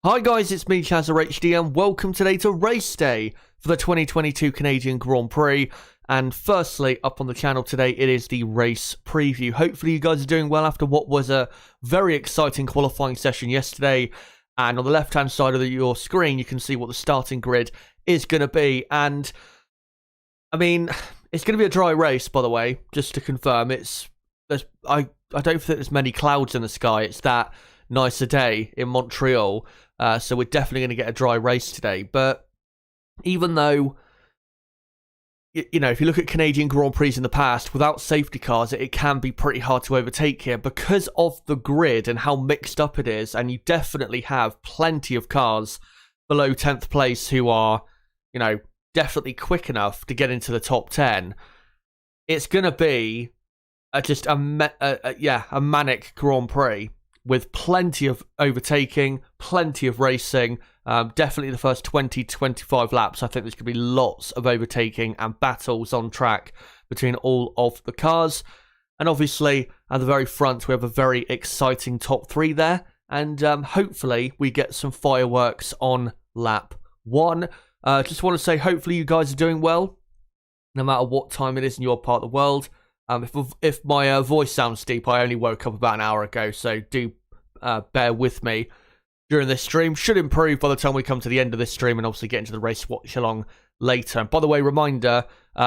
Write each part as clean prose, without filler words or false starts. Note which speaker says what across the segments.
Speaker 1: Hi guys, it's me ChazzaHD and welcome today to race day for the 2022 Canadian Grand Prix. And firstly, up on the channel today, it is the race preview. Hopefully you guys are doing well after what was a very exciting qualifying session yesterday. And on the left-hand side of your screen, you can see what the starting grid is going to be. And, I mean, it's going to be a dry race, by the way, just to confirm. I don't think there's many clouds in the sky. It's that nice a day in Montreal. So we're definitely going to get a dry race today. But even though, you know, if you look at Canadian Grand Prix in the past, without safety cars, it can be pretty hard to overtake here because of the grid and how mixed up it is. And you definitely have plenty of cars below 10th place who are, you know, definitely quick enough to get into the top 10. It's going to be just a manic Grand Prix, with plenty of overtaking, plenty of racing. Definitely the first 20-25 laps, I think there's going to be lots of overtaking and battles on track between all of the cars. And obviously, at the very front, we have a very exciting top three there. And hopefully, we get some fireworks on lap one. Just want to say, hopefully you guys are doing well, no matter what time it is in your part of the world. If my voice sounds deep, I only woke up about an hour ago, so do bear with me during this stream. Should improve by the time we come to the end of this stream and obviously get into the race watch along later. And by the way, reminder,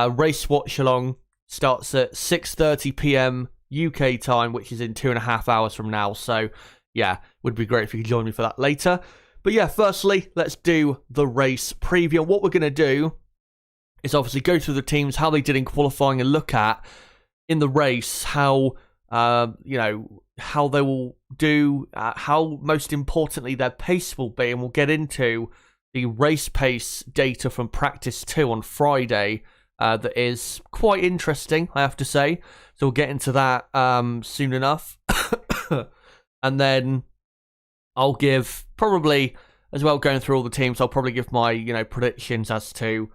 Speaker 1: race watch along starts at 6:30 p.m. UK time, which is in 2.5 hours from now. So yeah, would be great if you could join me for that later. But yeah, firstly, let's do the race preview. And what we're going to do is obviously go through the teams, how they did in qualifying, and look at in the race how how they will do, how most importantly their pace will be, and we'll get into the race pace data from practice 2 on Friday. That is quite interesting, I have to say. So we'll get into that soon enough. And then I'll give, probably as well, going through all the teams, I'll probably give my predictions as to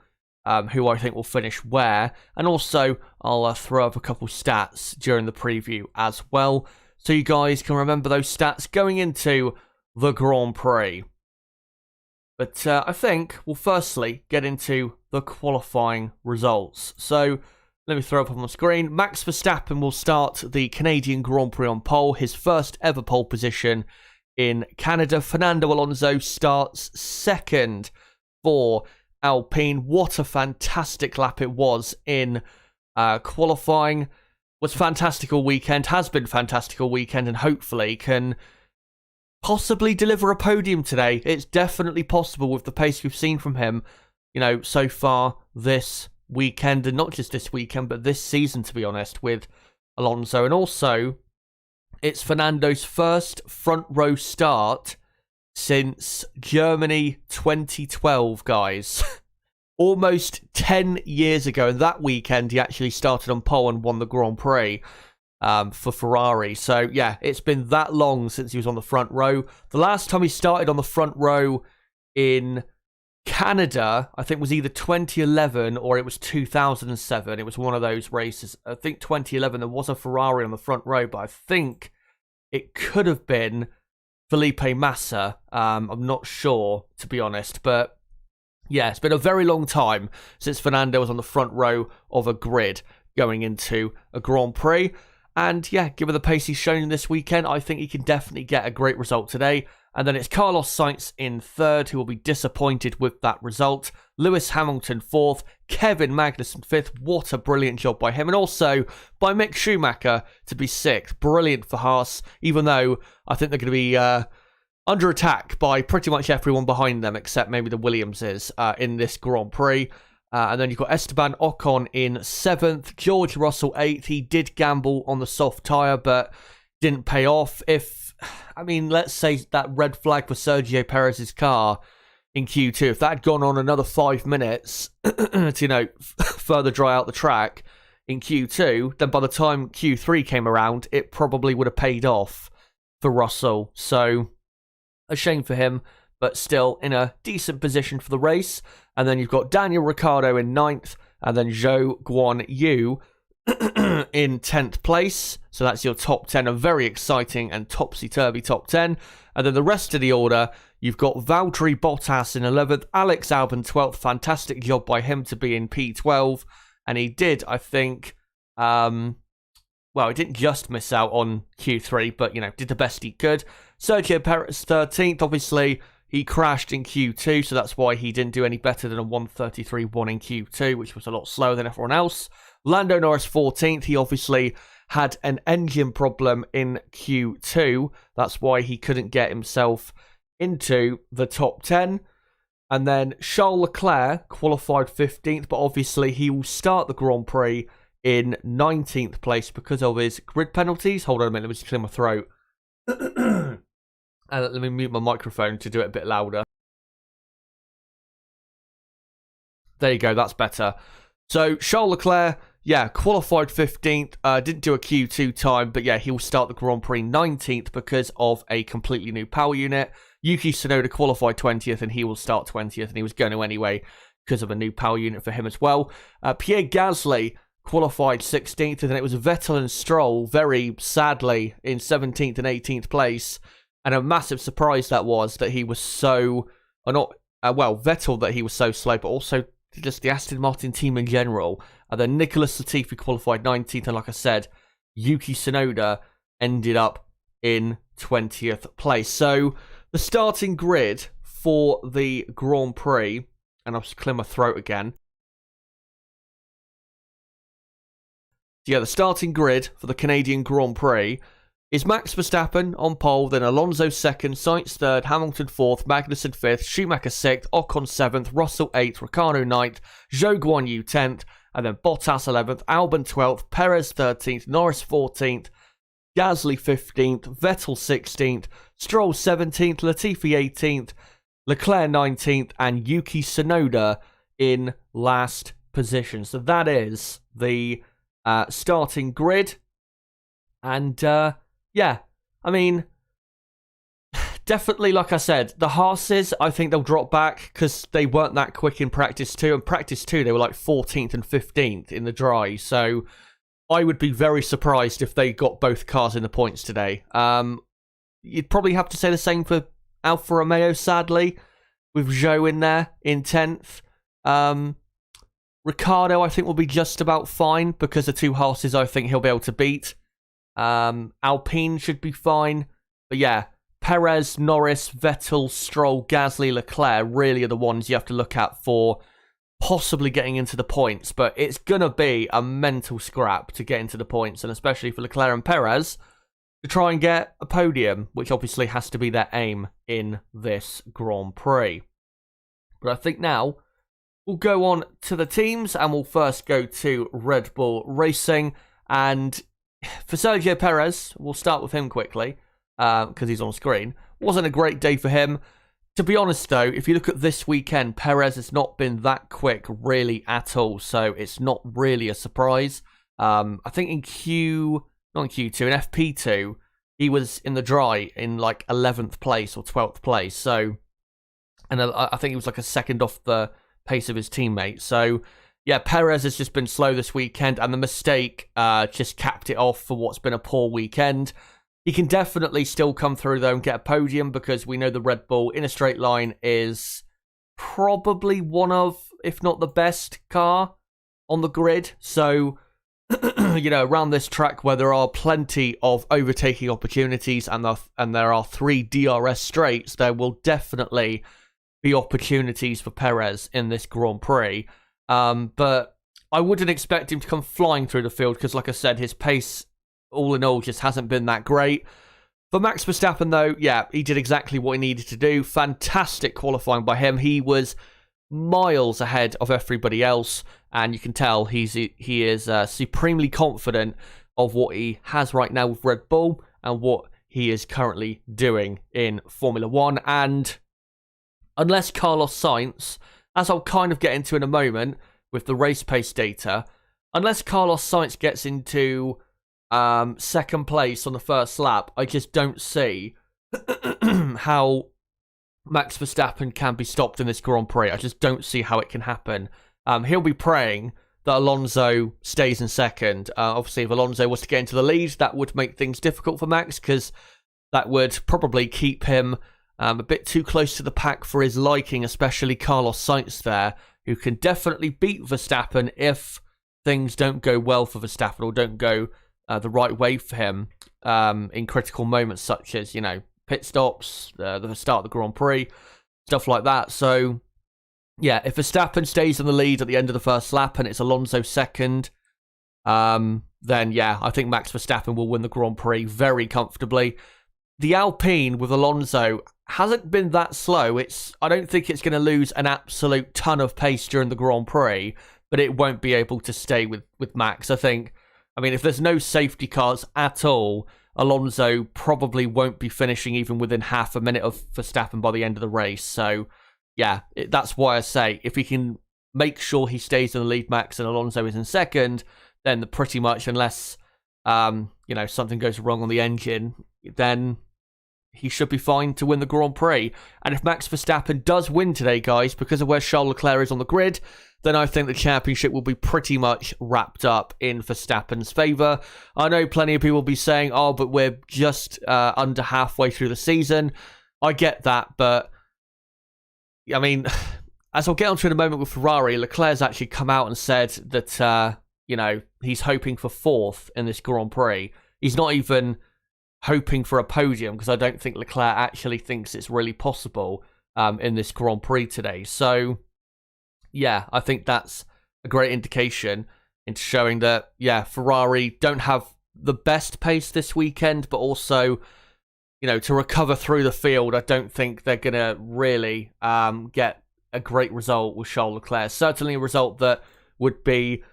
Speaker 1: who I think will finish where, and also I'll throw up a couple stats during the preview as well, so you guys can remember those stats going into the Grand Prix. But I think we'll firstly get into the qualifying results. So let me throw up on the screen. Max Verstappen will start the Canadian Grand Prix on pole, his first ever pole position in Canada. Fernando Alonso starts second for Alpine. What a fantastic lap it was in qualifying. Was fantastic all weekend, has been fantastic all weekend, and hopefully can possibly deliver a podium today. It's definitely possible with the pace we've seen from him, so far this weekend, and not just this weekend, but this season, to be honest, with Alonso. And also, it's Fernando's first front row start since Germany 2012, guys. Almost 10 years ago, and that weekend he actually started on pole and won the Grand Prix for Ferrari. So yeah, it's been that long since he was on the front row. The last time he started on the front row in Canada, I think, was either 2011 or it was 2007. It was one of those races. I think 2011 there was a Ferrari on the front row, but I think it could have been Felipe Massa. I'm not sure, to be honest, but yeah, it's been a very long time since Fernando was on the front row of a grid going into a Grand Prix. And yeah, given the pace he's shown this weekend, I think he can definitely get a great result today. And then it's Carlos Sainz in third, who will be disappointed with that result. Lewis Hamilton fourth, Kevin Magnussen fifth. What a brilliant job by him. And also by Mick Schumacher to be sixth. Brilliant for Haas, even though I think they're going to be under attack by pretty much everyone behind them, except maybe the Williamses in this Grand Prix. And then you've got Esteban Ocon in 7th, George Russell 8th. He did gamble on the soft tyre, but didn't pay off. Let's say that red flag for Sergio Perez's car in Q2, if that had gone on another 5 minutes to, further dry out the track in Q2, then by the time Q3 came around, it probably would have paid off for Russell. So a shame for him, but still in a decent position for the race. And then you've got Daniel Ricciardo in 9th, and then Zhou Guan Yu in 10th place. So that's your top 10, a very exciting and topsy-turvy top 10. And then the rest of the order, You've got Valtteri Bottas in 11th, Alex Albon 12th. Fantastic job by him to be in P12. And he did, I think, well, he didn't just miss out on Q3, but, did the best he could. Sergio Perez 13th, obviously, he crashed in Q2, so that's why he didn't do any better than a 1:33.1 in Q2, which was a lot slower than everyone else. Lando Norris 14th, he obviously had an engine problem in Q2, that's why he couldn't get himself into the top 10. And then Charles Leclerc qualified 15th, but obviously he will start the Grand Prix in 19th place because of his grid penalties. Hold on a minute, let me just clear my throat. And let me mute my microphone to do it a bit louder. There you go, that's better. So Charles Leclerc, qualified 15th, didn't do a Q2 time, but he'll start the Grand Prix 19th because of a completely new power unit. Yuki Tsunoda qualified 20th, and he will start 20th, and he was going to anyway because of a new power unit for him as well. Pierre Gasly qualified 16th, and then it was Vettel and Stroll, very sadly, in 17th and 18th place. And a massive surprise that was that he was so, Vettel that he was so slow, but also just the Aston Martin team in general. And then Nicholas Latifi qualified 19th, and like I said, Yuki Tsunoda ended up in 20th place. So the starting grid for the Grand Prix, and I'll just clear my throat again. The starting grid for the Canadian Grand Prix is Max Verstappen on pole, then Alonso 2nd, Sainz 3rd, Hamilton 4th, Magnussen 5th, Schumacher 6th, Ocon 7th, Russell 8th, Ricciardo 9th, Zhou Guanyu 10th, and then Bottas 11th, Albon 12th, Perez 13th, Norris 14th, Gasly 15th, Vettel 16th, Stroll 17th, Latifi 18th, Leclerc 19th, and Yuki Tsunoda in last position. So that is the starting grid. And definitely, like I said, the Haas's, I think they'll drop back because they weren't that quick in practice 2. And practice 2, they were like 14th and 15th in the dry. So I would be very surprised if they got both cars in the points today. You'd probably have to say the same for Alfa Romeo, sadly, with Zhou in there in 10th. Ricciardo, I think, will be just about fine because the two Haas's, I think he'll be able to beat. Alpine should be fine. But Perez, Norris, Vettel, Stroll, Gasly, Leclerc really are the ones you have to look at for possibly getting into the points. But it's going to be a mental scrap to get into the points, and especially for Leclerc and Perez to try and get a podium, which obviously has to be their aim in this Grand Prix. But I think now we'll go on to the teams, and we'll first go to Red Bull Racing. And for Sergio Perez, we'll start with him quickly because he's on screen. Wasn't a great day for him. To be honest, though, if you look at this weekend, Perez has not been that quick really at all, so it's not really a surprise. I think in FP2, he was in the dry in like 11th place or 12th place. So, and I think he was like a second off the pace of his teammate. So, Perez has just been slow this weekend, and the mistake just capped it off for what's been a poor weekend. He can definitely still come through, though, and get a podium because we know the Red Bull in a straight line is probably one of, if not the best car on the grid. So, around this track where there are plenty of overtaking opportunities and there are 3 DRS straights, there will definitely be opportunities for Perez in this Grand Prix. But I wouldn't expect him to come flying through the field because, like I said, his pace, all in all, just hasn't been that great. For Max Verstappen, though, he did exactly what he needed to do. Fantastic qualifying by him. He was miles ahead of everybody else, and you can tell he is supremely confident of what he has right now with Red Bull and what he is currently doing in Formula 1. And unless Carlos Sainz, as I'll kind of get into in a moment with the race pace data, unless Carlos Sainz gets into second place on the first lap, I just don't see how Max Verstappen can be stopped in this Grand Prix. I just don't see how it can happen. He'll be praying that Alonso stays in second. Obviously, if Alonso was to get into the lead, that would make things difficult for Max because that would probably keep him A bit too close to the pack for his liking, especially Carlos Sainz there, who can definitely beat Verstappen if things don't go well for Verstappen or don't go the right way for him in critical moments such as, pit stops, the start of the Grand Prix, stuff like that. So, yeah, if Verstappen stays in the lead at the end of the first lap and it's Alonso second, then, yeah, I think Max Verstappen will win the Grand Prix very comfortably. The Alpine with Alonso hasn't been that slow. I don't think it's going to lose an absolute ton of pace during the Grand Prix, but it won't be able to stay with Max. I mean, if there's no safety cars at all, Alonso probably won't be finishing even within half a minute of Verstappen by the end of the race. So, yeah, that's why I say if he can make sure he stays in the lead, Max, and Alonso is in second, then pretty much, unless something goes wrong on the engine, then he should be fine to win the Grand Prix. And if Max Verstappen does win today, guys, because of where Charles Leclerc is on the grid, then I think the championship will be pretty much wrapped up in Verstappen's favour. I know plenty of people will be saying, oh, but we're just under halfway through the season. I get that, but I mean, as I'll get onto in a moment with Ferrari, Leclerc's actually come out and said that, he's hoping for fourth in this Grand Prix. He's not even hoping for a podium, because I don't think Leclerc actually thinks it's really possible in this Grand Prix today. So, yeah, I think that's a great indication into showing that, yeah, Ferrari don't have the best pace this weekend, but also, to recover through the field, I don't think they're going to really get a great result with Charles Leclerc. Certainly a result that would be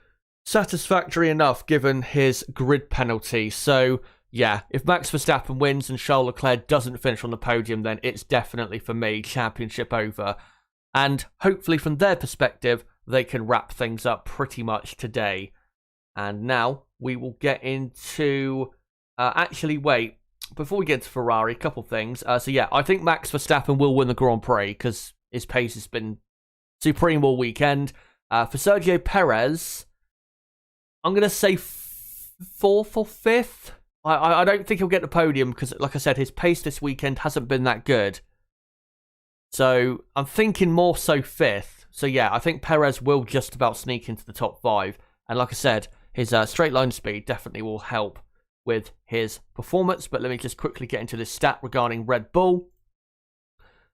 Speaker 1: satisfactory enough given his grid penalty. So, yeah, if Max Verstappen wins and Charles Leclerc doesn't finish on the podium, then it's definitely, for me, championship over. And hopefully from their perspective, they can wrap things up pretty much today. And now we will get into... before we get to Ferrari, a couple things. So yeah, I think Max Verstappen will win the Grand Prix because his pace has been supreme all weekend. For Sergio Perez, I'm going to say fourth or fifth. I don't think he'll get the podium because, like I said, his pace this weekend hasn't been that good. So I'm thinking more so fifth. So yeah, I think Perez will just about sneak into the top five. And like I said, his straight line speed definitely will help with his performance. But let me just quickly get into this stat regarding Red Bull.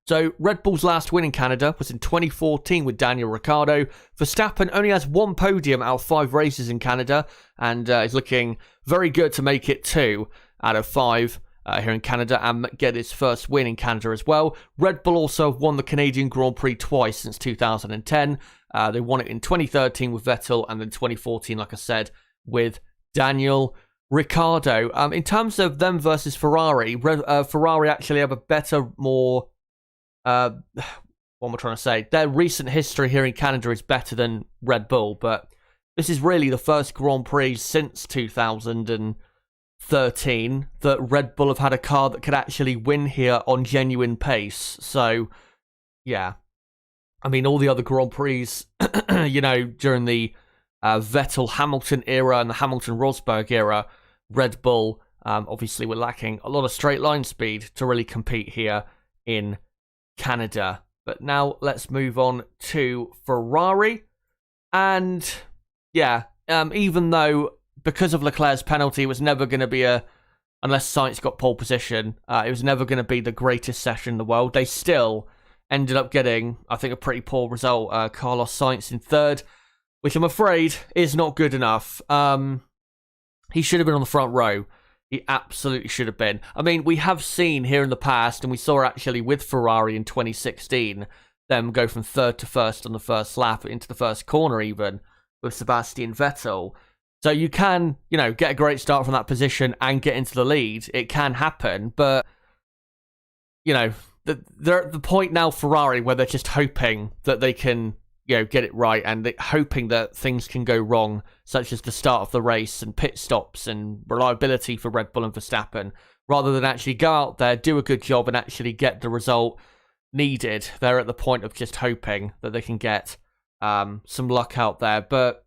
Speaker 1: So Red Bull's last win in Canada was in 2014 with Daniel Ricciardo. Verstappen only has one podium out of 5 races in Canada and is looking very good to make it 2 out of 5 here in Canada and get his first win in Canada as well. Red Bull also have won the Canadian Grand Prix twice since 2010. They won it in 2013 with Vettel and then 2014, like I said, with Daniel Ricciardo. In terms of them versus Ferrari, Ferrari actually have a better, more... what am I trying to say? Their recent history here in Canada is better than Red Bull, but this is really the first Grand Prix since 2013 that Red Bull have had a car that could actually win here on genuine pace. So, yeah. I mean, all the other Grand Prix, during the Vettel-Hamilton era and the Hamilton-Rosberg era, Red Bull obviously were lacking a lot of straight line speed to really compete here in Canada. But now let's move on to Ferrari. And yeah, even though because of Leclerc's penalty, it was never going to be unless Sainz got pole position, it was never going to be the greatest session in the world. They still ended up getting, I think, a pretty poor result. Carlos Sainz in third, which I'm afraid is not good enough. He should have been on the front row. He absolutely should have been. I mean, we have seen here in the past, and we saw actually with Ferrari in 2016, them go from third to first on the first lap into the first corner even, with Sebastian Vettel. So you can, get a great start from that position and get into the lead. It can happen, but, they're at the point now, Ferrari, where they're just hoping that they can, get it right and hoping that things can go wrong, such as the start of the race and pit stops and reliability for Red Bull and Verstappen, rather than actually go out there, do a good job and actually get the result needed. They're at the point of just hoping that they can get some luck out there. But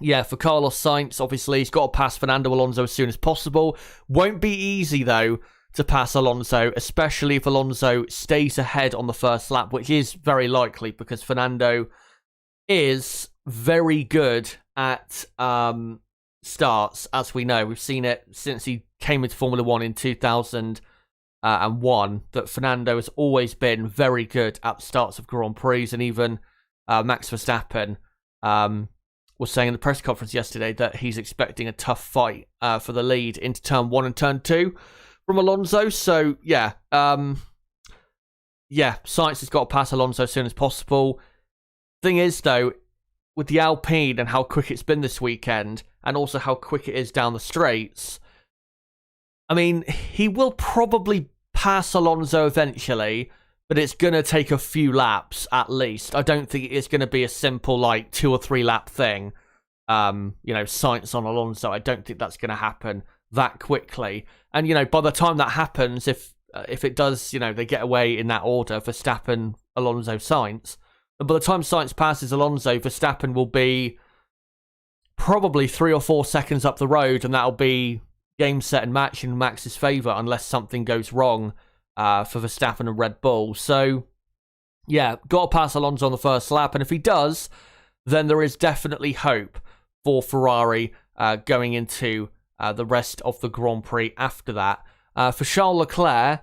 Speaker 1: yeah, for Carlos Sainz, obviously, he's got to pass Fernando Alonso as soon as possible. Won't be easy, though, to pass Alonso, especially if Alonso stays ahead on the first lap, which is very likely because Fernando is very good at starts, as we know. We've seen it since he came into Formula 1 in 2001, that Fernando has always been very good at starts of Grand Prix, and even Max Verstappen was saying in the press conference yesterday that he's expecting a tough fight for the lead into turn 1 and turn 2 from Alonso. So, yeah. Sainz has got to pass Alonso as soon as possible. Thing is, though, with the Alpine and how quick it's been this weekend, and also how quick it is down the straights, I mean, he will probably pass Alonso eventually, but it's going to take a few laps at least. I don't think it's going to be a simple, 2 or 3 lap thing. Sainz on Alonso, I don't think that's going to happen that quickly. And, by the time that happens, if it does, they get away in that order, Verstappen, Alonso, Sainz, and by the time Sainz passes Alonso, Verstappen will be probably 3 or 4 seconds up the road, and that'll be game, set, and match in Max's favour, unless something goes wrong for Verstappen and Red Bull. So, yeah, got to pass Alonso on the first lap, and if he does, then there is definitely hope for Ferrari going into the rest of the Grand Prix after that. For Charles Leclerc,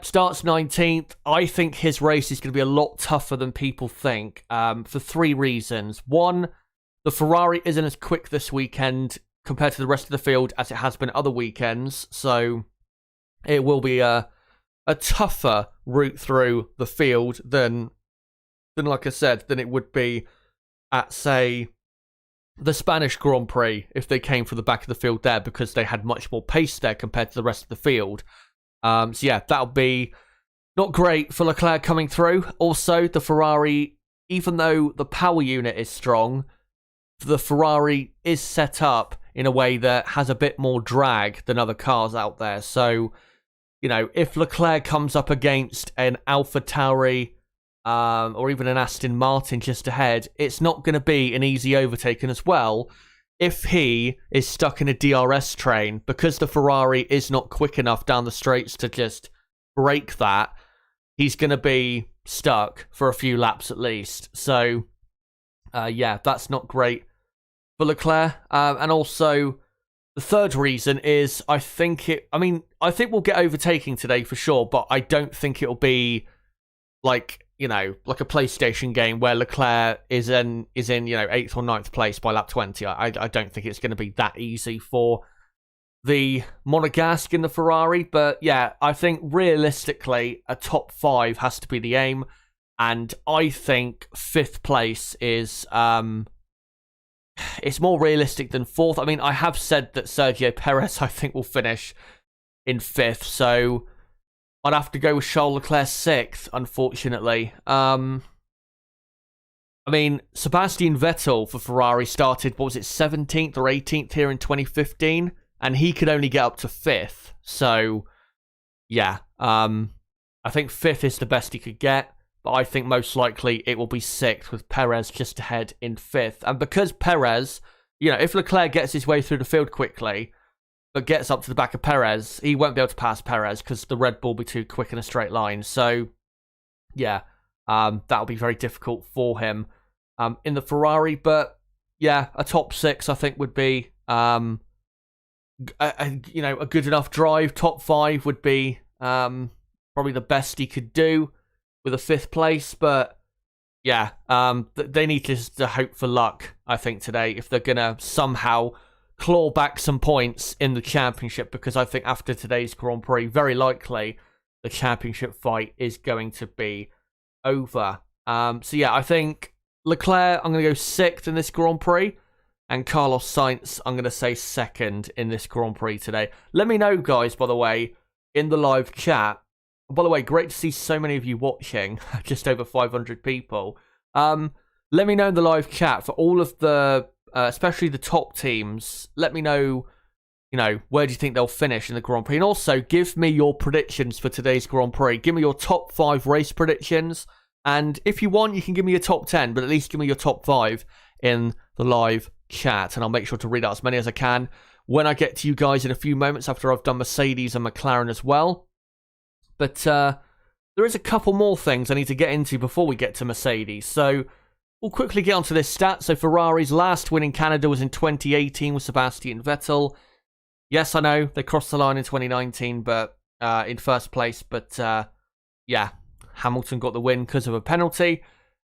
Speaker 1: starts 19th. I think his race is going to be a lot tougher than people think for 3 reasons. One, the Ferrari isn't as quick this weekend compared to the rest of the field as it has been other weekends, so it will be a tougher route through the field than like I said, than it would be at, say, the Spanish Grand Prix if they came from the back of the field there, because they had much more pace there compared to the rest of the field. That'll be not great for Leclerc coming through. Also, the Ferrari, even though the power unit is strong, the Ferrari is set up in a way that has a bit more drag than other cars out there. So, if Leclerc comes up against an AlphaTauri or even an Aston Martin just ahead, it's not going to be an easy overtaking as well if he is stuck in a DRS train, because the Ferrari is not quick enough down the straights to just break that. He's going to be stuck for a few laps at least. So, that's not great for Leclerc. And also, the third reason is I think we'll get overtaking today for sure, but I don't think it'll be like a PlayStation game where Leclerc is in 8th or 9th place by lap 20. I don't think it's going to be that easy for the Monegasque in the Ferrari. But yeah, I think realistically a top 5 has to be the aim, and I think 5th place is it's more realistic than 4th. I mean, I have said that Sergio Perez I think will finish in 5th, so I'd have to go with Charles Leclerc 6th, unfortunately. Sebastian Vettel for Ferrari started, 17th or 18th here in 2015, and he could only get up to 5th. So, yeah, I think 5th is the best he could get, but I think most likely it will be 6th with Perez just ahead in 5th. And because Perez, if Leclerc gets his way through the field quickly, but gets up to the back of Perez, he won't be able to pass Perez because the Red Bull will be too quick in a straight line. So, yeah, that'll be very difficult for him in the Ferrari. But, yeah, a top 6, I think, would be a good enough drive. Top 5 would be probably the best he could do with a 5th place. But, yeah, they need to hope for luck, I think, today, if they're going to somehow claw back some points in the championship, because I think after today's Grand Prix, very likely the championship fight is going to be over. I think Leclerc, I'm going to go 6th in this Grand Prix, and Carlos Sainz, I'm going to say 2nd in this Grand Prix today. Let me know, guys, by the way, in the live chat. By the way, great to see so many of you watching, just over 500 people. Let me know in the live chat for all of the especially the top teams. Let me know, where do you think they'll finish in the Grand Prix? And also, give me your predictions for today's Grand Prix. Give me your top 5 race predictions. And if you want, you can give me your top 10, but at least give me your top 5 in the live chat. And I'll make sure to read out as many as I can when I get to you guys in a few moments after I've done Mercedes and McLaren as well. But there is a couple more things I need to get into before we get to Mercedes. So we'll quickly get onto this stat. So Ferrari's last win in Canada was in 2018 with Sebastian Vettel. Yes, I know they crossed the line in 2019, but in first place. But yeah, Hamilton got the win because of a penalty.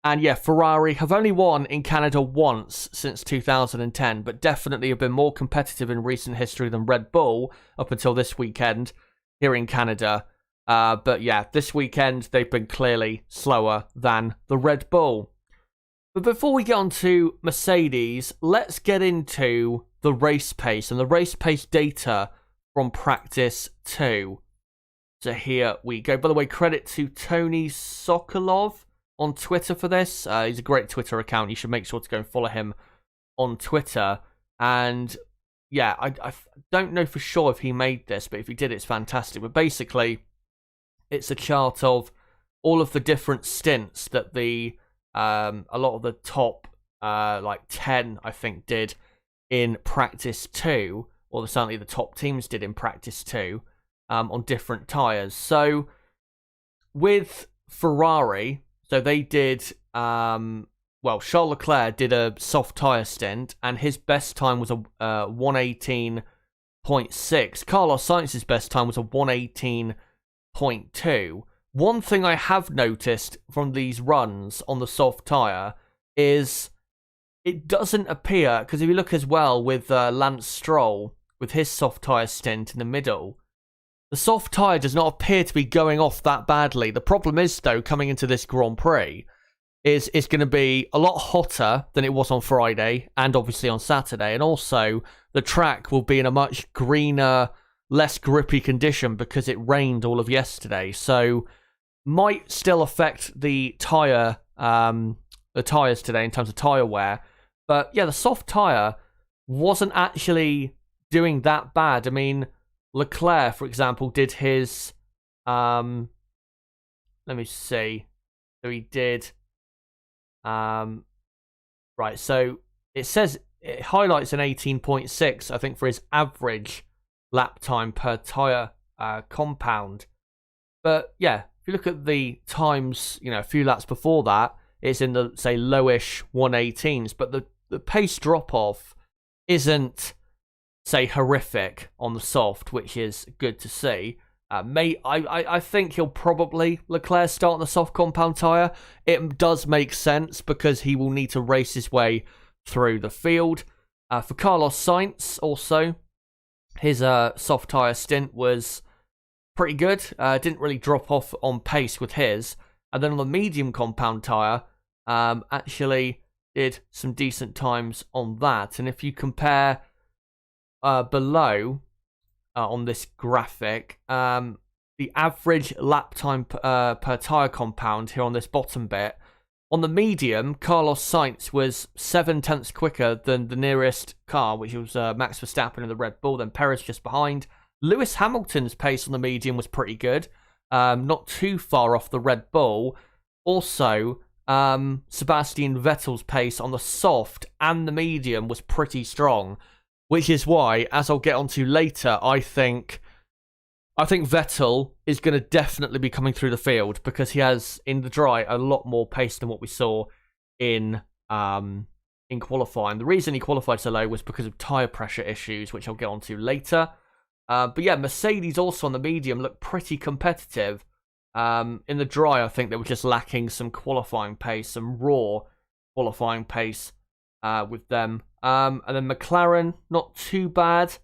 Speaker 1: And yeah, Ferrari have only won in Canada once since 2010, but definitely have been more competitive in recent history than Red Bull up until this weekend here in Canada. But yeah, this weekend they've been clearly slower than the Red Bull. But before we get on to Mercedes, let's get into the race pace and the race pace data from practice 2. So here we go. By the way, credit to Tony Sokolov on Twitter for this. He's a great Twitter account. You should make sure to go and follow him on Twitter. And yeah, I don't know for sure if he made this, but if he did, it's fantastic. But basically, it's a chart of all of the different stints that a lot of the top like 10, I think, did in practice 2, or certainly the top teams did in practice 2, on different tyres. So with Ferrari, so they did, Charles Leclerc did a soft tyre stint, and his best time was a 118.6. Carlos Sainz's best time was a 118.2. One thing I have noticed from these runs on the soft tyre is it doesn't appear, because if you look as well with Lance Stroll, with his soft tyre stint in the middle, the soft tyre does not appear to be going off that badly. The problem is, though, coming into this Grand Prix, is it's going to be a lot hotter than it was on Friday and obviously on Saturday. And also, the track will be in a much greener, less grippy condition because it rained all of yesterday. So, might still affect the tyres today in terms of tyre wear. But yeah, the soft tyre wasn't actually doing that bad. I mean, Leclerc, for example, did his, let me see. So he did, right, so it says, it highlights an 18.6, I think, for his average lap time per tyre compound. But yeah, if you look at the times, a few laps before that, it's in the, say, lowish 118s, but the pace drop-off isn't, say, horrific on the soft, which is good to see. I think he'll probably, Leclerc, start on the soft compound tyre. It does make sense because he will need to race his way through the field. For Carlos Sainz, also, his soft tyre stint was pretty good. Didn't really drop off on pace with his. And then on the medium compound tyre, actually did some decent times on that. And if you compare below on this graphic, the average lap time per tyre compound here on this bottom bit, on the medium, Carlos Sainz was 7 tenths quicker than the nearest car, which was Max Verstappen in the Red Bull, then Perez just behind. Lewis Hamilton's pace on the medium was pretty good, not too far off the Red Bull. Also, Sebastian Vettel's pace on the soft and the medium was pretty strong, which is why, as I'll get onto later, I think Vettel is going to definitely be coming through the field because he has, in the dry, a lot more pace than what we saw in qualifying. The reason he qualified so low was because of tyre pressure issues, which I'll get onto later. But yeah, Mercedes also on the medium looked pretty competitive. In the dry, I think they were just lacking some qualifying pace, some raw qualifying pace with them. And then McLaren, not too bad.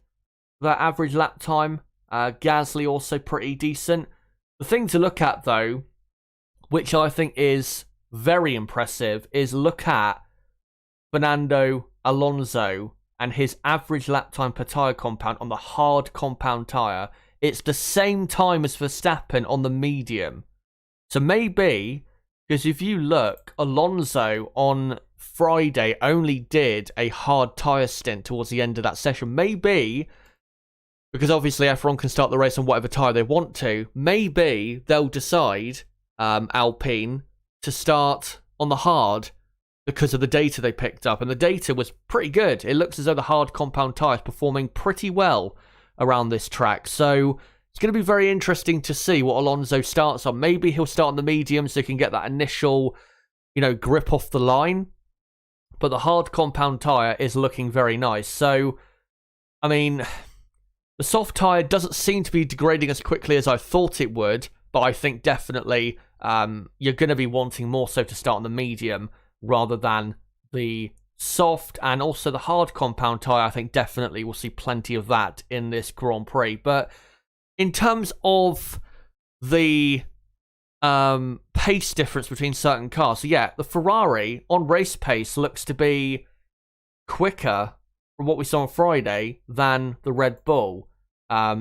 Speaker 1: Their average lap time. Gasly also pretty decent. The thing to look at, though, which I think is very impressive, is look at Fernando Alonso and his average lap time per tyre compound on the hard compound tyre. It's the same time as Verstappen on the medium. So maybe, because if you look, Alonso on Friday only did a hard tyre stint towards the end of that session. Maybe, because obviously F1 can start the race on whatever tyre they want to, maybe they'll decide, Alpine, to start on the hard because of the data they picked up. And the data was pretty good. It looks as though the hard compound tyre is performing pretty well around this track. So it's going to be very interesting to see what Alonso starts on. Maybe he'll start on the medium so he can get that initial, grip off the line. But the hard compound tyre is looking very nice. So, I mean, the soft tyre doesn't seem to be degrading as quickly as I thought it would. But I think definitely you're going to be wanting more so to start on the medium rather than the soft. And also the hard compound tyre, I think definitely we'll see plenty of that in this Grand Prix. But in terms of the pace difference between certain cars, so yeah, the Ferrari on race pace looks to be quicker from what we saw on Friday than the Red Bull,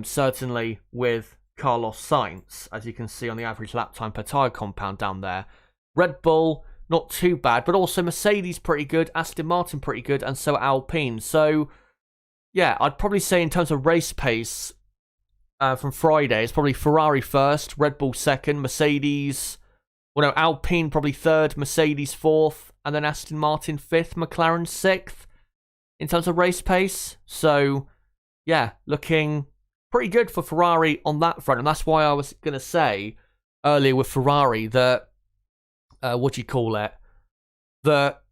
Speaker 1: certainly with Carlos Sainz, as you can see on the average lap time per tyre compound down there. Red Bull, not too bad, but also Mercedes pretty good, Aston Martin pretty good, and so Alpine. So, yeah, I'd probably say in terms of race pace from Friday, it's probably Ferrari first, Red Bull second, Mercedes, Alpine probably third, Mercedes fourth, and then Aston Martin fifth, McLaren sixth in terms of race pace. So, yeah, looking pretty good for Ferrari on that front. And that's why I was going to say earlier with Ferrari that, that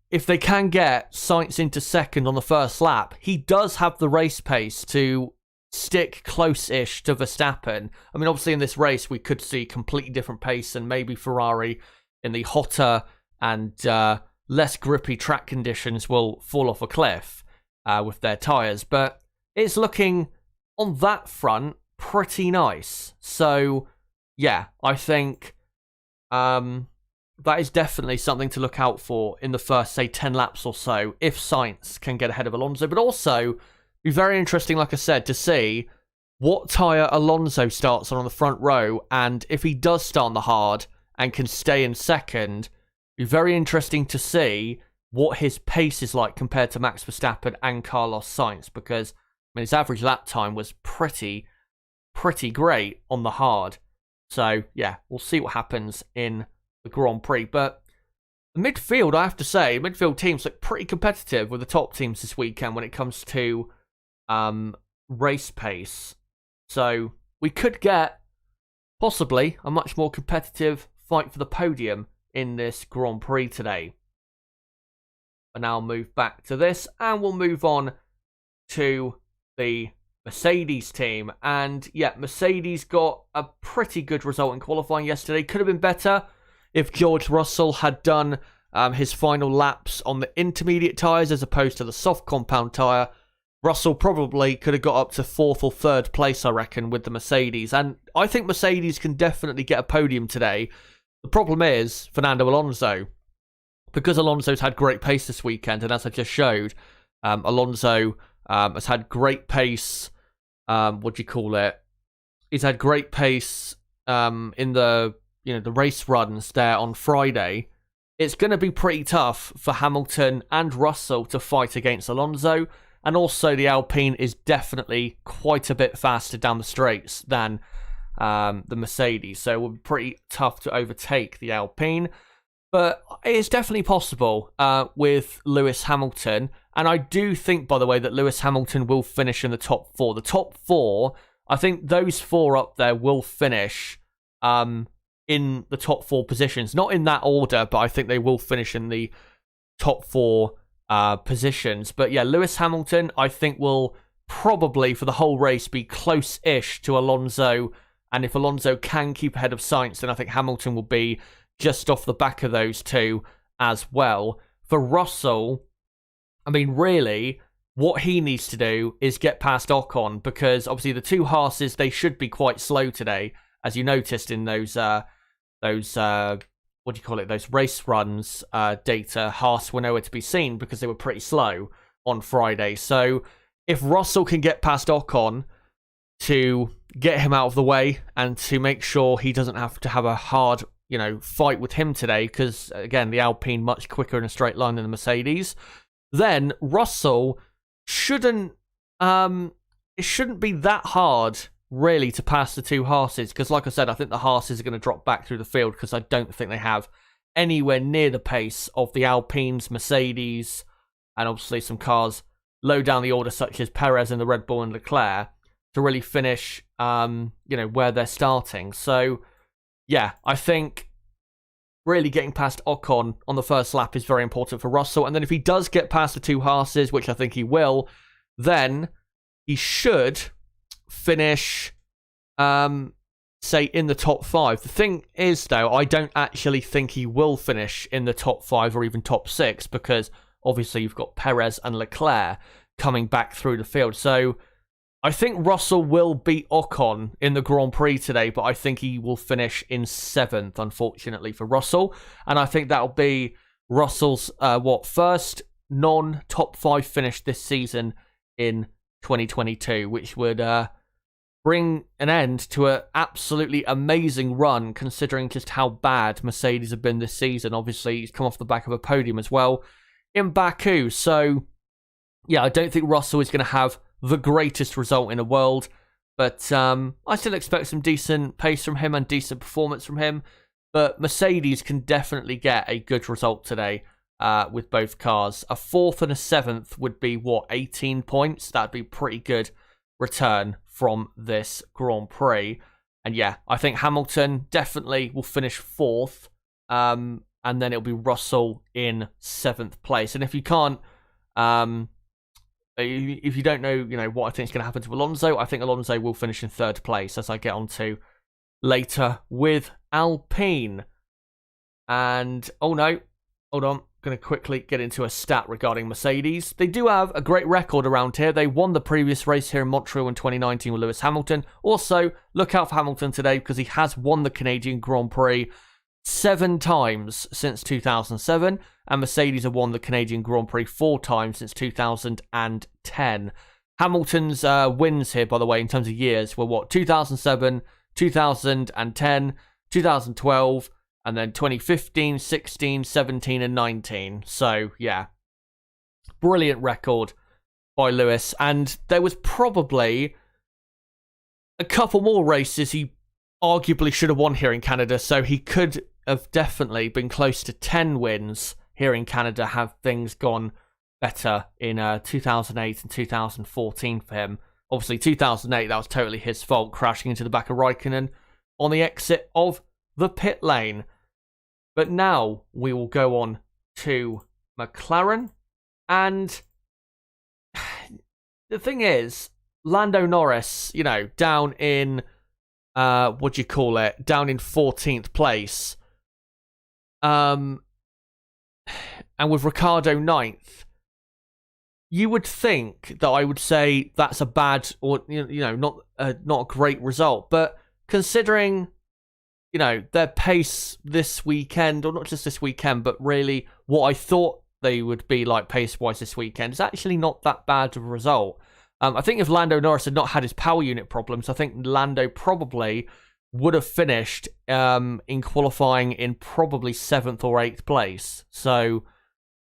Speaker 1: if they can get Sainz into second on the first lap, he does have the race pace to stick close-ish to Verstappen. I mean, obviously in this race, we could see completely different pace, and maybe Ferrari in the hotter and less grippy track conditions will fall off a cliff with their tyres. But it's looking, on that front, pretty nice. So, yeah, I think that is definitely something to look out for in the first, say, 10 laps or so, if Sainz can get ahead of Alonso. But also, be very interesting, like I said, to see what tyre Alonso starts on the front row, and if he does start on the hard and can stay in second, be very interesting to see what his pace is like compared to Max Verstappen and Carlos Sainz, because his average lap time was pretty great on the hard. So, yeah, we'll see what happens in the Grand Prix. But the midfield, I have to say, midfield teams look pretty competitive with the top teams this weekend when it comes to race pace. So we could get possibly a much more competitive fight for the podium in this Grand Prix today. And now I'll move back to this, and we'll move on to the Mercedes team. And yeah, Mercedes got a pretty good result in qualifying yesterday. Could have been better if George Russell had done his final laps on the intermediate tyres as opposed to the soft compound tyre. Russell probably could have got up to fourth or third place, I reckon, with the Mercedes. And I think Mercedes can definitely get a podium today. The problem is Fernando Alonso. Because Alonso's had great pace this weekend, and as I just showed, Alonso has had great pace. He's had great pace in the the race runs there on Friday. It's going to be pretty tough for Hamilton and Russell to fight against Alonso. And also the Alpine is definitely quite a bit faster down the straights than the Mercedes. So it will be pretty tough to overtake the Alpine. But it's definitely possible with Lewis Hamilton. And I do think, by the way, that Lewis Hamilton will finish in the top four. The top four, I think those four up there will finish in the top four positions. Not in that order, but I think they will finish in the top four positions. But yeah, Lewis Hamilton, I think, will probably for the whole race be close-ish to Alonso. And if Alonso can keep ahead of Sainz, then I think Hamilton will be just off the back of those two as well. For Russell, I mean, really, what he needs to do is get past Ocon, because obviously the two Haas's, they should be quite slow today, as you noticed in those race runs data. Haas were nowhere to be seen because they were pretty slow on Friday. So if Russell can get past Ocon to get him out of the way and to make sure he doesn't have to have a hard fight with him today, because again, the Alpine much quicker in a straight line than the Mercedes, then Russell shouldn't it shouldn't be that hard really to pass the two Haas's, because like I said, I think the Haas's are going to drop back through the field because I don't think they have anywhere near the pace of the Alpines, Mercedes, and obviously some cars low down the order, such as Perez and the Red Bull and Leclerc, to really finish, where they're starting. So, yeah, I think really getting past Ocon on the first lap is very important for Russell. And then if he does get past the two Haas's, which I think he will, then he should finish, say, in the top 5. The thing is, though, I don't actually think he will finish in the top 5 or even top 6, because obviously you've got Perez and Leclerc coming back through the field. So I think Russell will beat Ocon in the Grand Prix today, but I think he will finish in 7th, unfortunately, for Russell. And I think that'll be Russell's, first non-top 5 finish this season in 2022, which would bring an end to an absolutely amazing run, considering just how bad Mercedes have been this season. Obviously, he's come off the back of a podium as well in Baku. So, yeah, I don't think Russell is going to have the greatest result in the world, but I still expect some decent pace from him and decent performance from him. But Mercedes can definitely get a good result today with both cars. A 4th and a 7th would be, 18 points? That'd be pretty good return from this Grand Prix. And yeah, I think Hamilton definitely will finish 4th, and then it'll be Russell in 7th place. And if you can't, if you don't know, what I think is going to happen to Alonso, I think Alonso will finish in 3rd place, as I get on to later with Alpine. And, oh no, hold on, going to quickly get into a stat regarding Mercedes. They do have a great record around here. They won the previous race here in Montreal in 2019 with Lewis Hamilton. Also, look out for Hamilton today, because he has won the Canadian Grand Prix 7 times since 2007, and Mercedes have won the Canadian Grand Prix 4 times since 2010. Hamilton's wins here, by the way, in terms of years, were 2007, 2010, 2012, and then 2015, 16, 17, and 19. So, yeah, brilliant record by Lewis. And there was probably a couple more races he arguably should have won here in Canada, so he could have definitely been close to 10 wins here in Canada have things gone better in 2008 and 2014 for him. Obviously, 2008, that was totally his fault, crashing into the back of Raikkonen on the exit of the pit lane. But now we will go on to McLaren. And the thing is, Lando Norris, down in, down in 14th place. And with Ricciardo 9th, you would think that I would say that's a bad, or not a great result. But considering, their pace this weekend, or not just this weekend, but really what I thought they would be like pace-wise this weekend, is actually not that bad of a result. I think if Lando Norris had not had his power unit problems, I think Lando probably would have finished in qualifying in probably 7th or 8th place. So,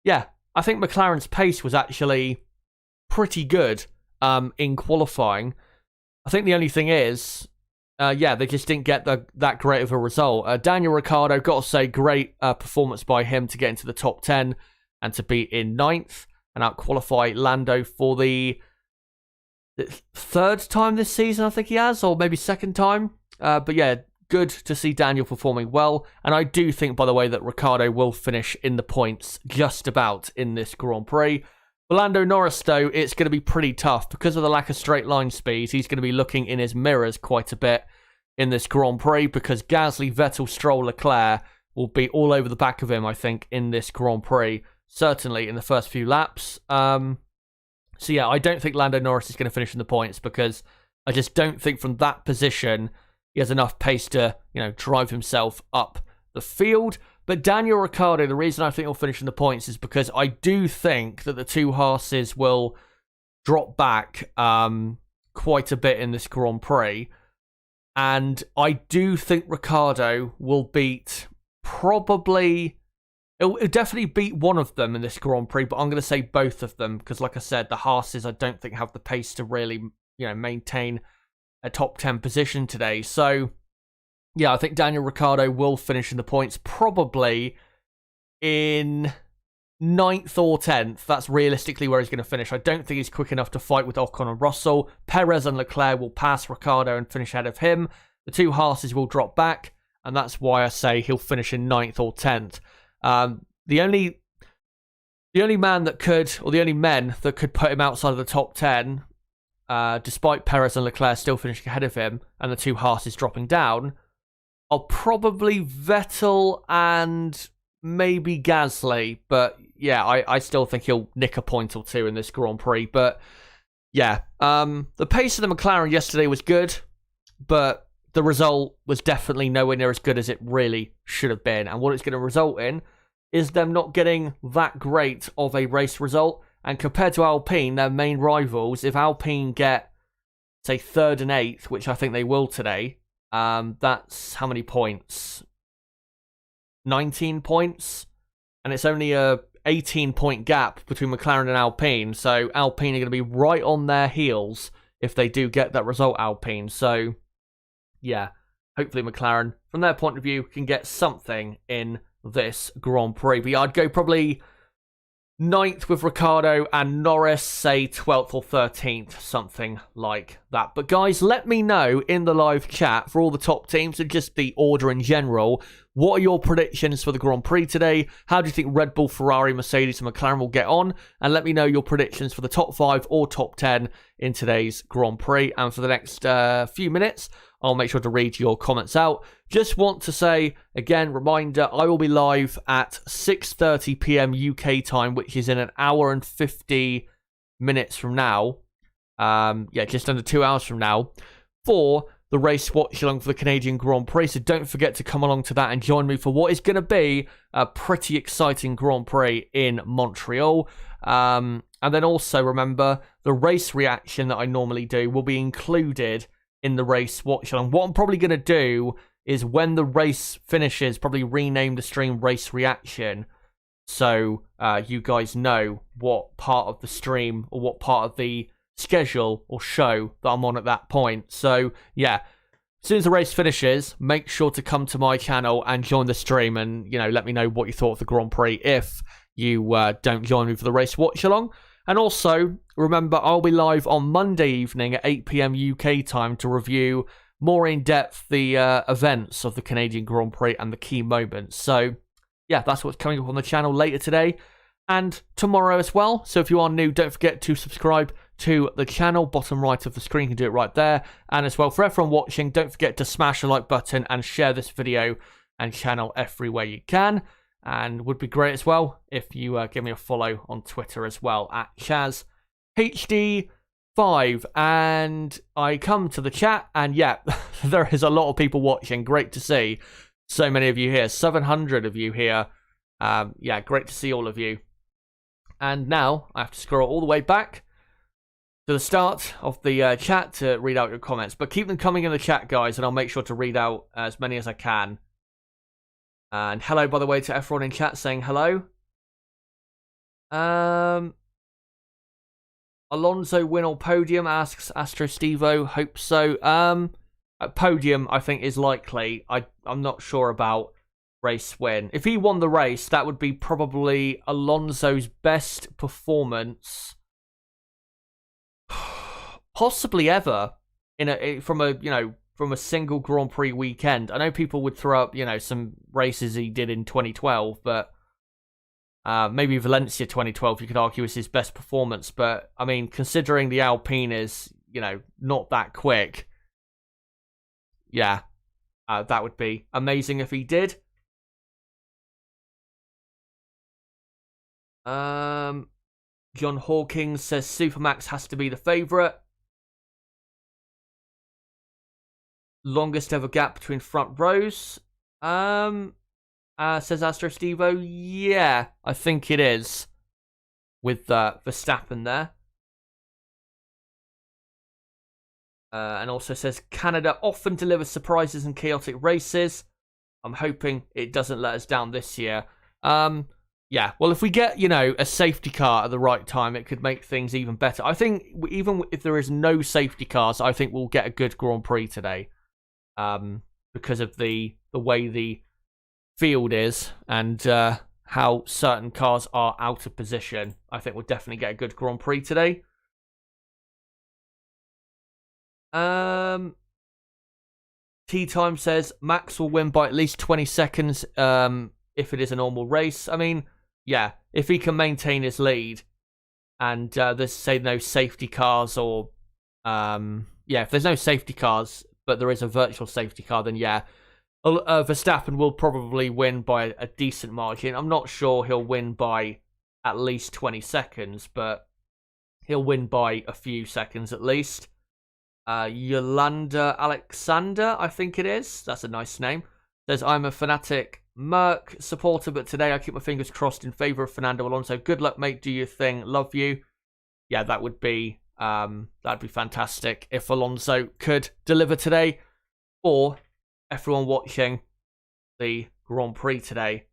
Speaker 1: yeah, I think McLaren's pace was actually pretty good in qualifying. I think the only thing is, they just didn't get that great of a result. Daniel Ricciardo, got to say, great performance by him to get into the top 10 and to be in 9th and out-qualify Lando for the 3rd time this season, I think he has, or maybe 2nd time. But yeah, good to see Daniel performing well. And I do think, by the way, that Ricciardo will finish in the points just about in this Grand Prix. For Lando Norris, though, it's going to be pretty tough. Because of the lack of straight line speed, he's going to be looking in his mirrors quite a bit in this Grand Prix, because Gasly, Vettel, Stroll, Leclerc will be all over the back of him, I think, in this Grand Prix. Certainly in the first few laps. So yeah, I don't think Lando Norris is going to finish in the points, because I just don't think from that position he has enough pace to, drive himself up the field. But Daniel Ricciardo, the reason I think he'll finish in the points is because I do think that the two Haas's will drop back quite a bit in this Grand Prix. And I do think Ricciardo will beat probably... It'll definitely beat one of them in this Grand Prix, but I'm going to say both of them, because like I said, the Haas's I don't think have the pace to really, maintain a top 10 position today. So, yeah, I think Daniel Ricciardo will finish in the points, probably in 9th or 10th. That's realistically where he's going to finish. I don't think he's quick enough to fight with Ocon and Russell. Perez and Leclerc will pass Ricciardo and finish ahead of him. The two Haas's will drop back, and that's why I say he'll finish in 9th or 10th. The only man that could, or the only men that could put him outside of the top 10, despite Perez and Leclerc still finishing ahead of him and the two Haas's dropping down, are probably Vettel and maybe Gasly. But yeah, I still think he'll nick a point or two in this Grand Prix. But yeah, the pace of the McLaren yesterday was good, but the result was definitely nowhere near as good as it really should have been. And what it's going to result in is them not getting that great of a race result. And compared to Alpine, their main rivals, if Alpine get, say, 3rd and 8th, which I think they will today, that's how many points? 19 points? And it's only a 18-point gap between McLaren and Alpine. So Alpine are going to be right on their heels if they do get that result, Alpine. So, yeah, hopefully McLaren, from their point of view, can get something in this Grand Prix. But yeah, I'd go probably 9th with Ricciardo and Norris, say 12th or 13th, something like that. But guys, let me know in the live chat for all the top teams and just the order in general. What are your predictions for the Grand Prix today? How do you think Red Bull, Ferrari, Mercedes and McLaren will get on? And let me know your predictions for the top 5 or top 10 in today's Grand Prix. And for the next few minutes, I'll make sure to read your comments out. Just want to say, again, reminder, I will be live at 6:30 p.m. UK time, which is in an hour and 50 minutes from now. Yeah, just under 2 hours from now, for the race watch along for the Canadian Grand Prix. So don't forget to come along to that and join me for what is going to be a pretty exciting Grand Prix in Montreal. And then also remember, the race reaction that I normally do will be included in the race watch along. What I'm probably going to do is when the race finishes, probably rename the stream Race Reaction, so you guys know what part of the stream or what part of the schedule or show that I'm on at that point. So yeah, as soon as the race finishes, make sure to come to my channel and join the stream, and let me know what you thought of the Grand Prix if you don't join me for the race watch along. And also, remember, I'll be live on Monday evening at 8 p.m. UK time to review more in depth the events of the Canadian Grand Prix and the key moments. So yeah, that's what's coming up on the channel later today and tomorrow as well. So if you are new, don't forget to subscribe to the channel. Bottom right of the screen, you can do it right there. And as well, for everyone watching, don't forget to smash the like button and share this video and channel everywhere you can. And would be great as well if you give me a follow on Twitter as well at ChazHD5. And I come to the chat, and yeah, there is a lot of people watching. Great to see so many of you here. 700 of you here. Yeah, great to see all of you. And now I have to scroll all the way back to the start of the chat to read out your comments. But keep them coming in the chat, guys, and I'll make sure to read out as many as I can. And hello, by the way, to everyone in chat saying hello. Alonso win or podium, asks Astro Stevo. Hope so. Podium, I think, is likely. I'm not sure about race win. If he won the race, that would be probably Alonso's best performance, possibly ever, from a single Grand Prix weekend. I know people would throw up, some races he did in 2012, but maybe Valencia 2012, you could argue, is his best performance. But, I mean, considering the Alpine is, not that quick, yeah, that would be amazing if he did. John Hawkins says Supermax has to be the favourite. Longest ever gap between front rows. Says Astro Stevo. Yeah, I think it is. With Verstappen there. And also says Canada often delivers surprises and chaotic races. I'm hoping it doesn't let us down this year. Yeah, well, if we get, a safety car at the right time, it could make things even better. I think even if there is no safety cars, I think we'll get a good Grand Prix today. because of the way the field is and how certain cars are out of position. I think we'll definitely get a good Grand Prix today. Tea Time says Max will win by at least 20 seconds if it is a normal race. I mean, yeah, if he can maintain his lead and there's, say, no safety cars or... if there's no safety cars, but there is a virtual safety car, then yeah, Verstappen will probably win by a decent margin. I'm not sure he'll win by at least 20 seconds, but he'll win by a few seconds at least. Yolanda Alexander, I think it is. That's a nice name. Says, I'm a fanatic Merc supporter, but today I keep my fingers crossed in favour of Fernando Alonso. Good luck, mate. Do your thing. Love you. Yeah, that would be... that'd be fantastic if Alonso could deliver today, or everyone watching the Grand Prix today.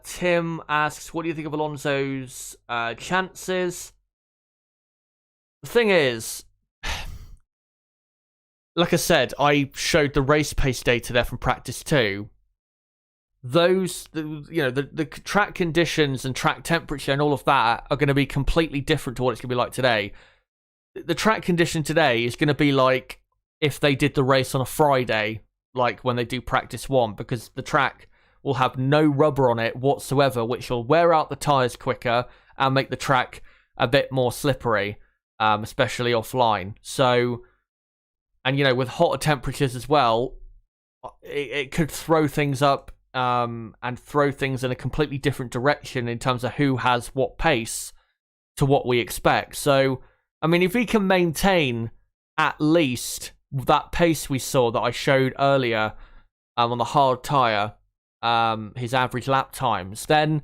Speaker 1: Tim asks, what do you think of Alonso's chances? The thing is, like I said, I showed the race pace data there from practice 2. The track conditions and track temperature and all of that are going to be completely different to what it's going to be like today. The track condition today is going to be like if they did the race on a Friday, like when they do practice 1, because the track will have no rubber on it whatsoever, which will wear out the tyres quicker and make the track a bit more slippery, especially offline. So, and with hotter temperatures as well, it could throw things up and throw things in a completely different direction in terms of who has what pace to what we expect. So, I mean, if he can maintain at least that pace we saw that I showed earlier on the hard tyre, his average lap times, then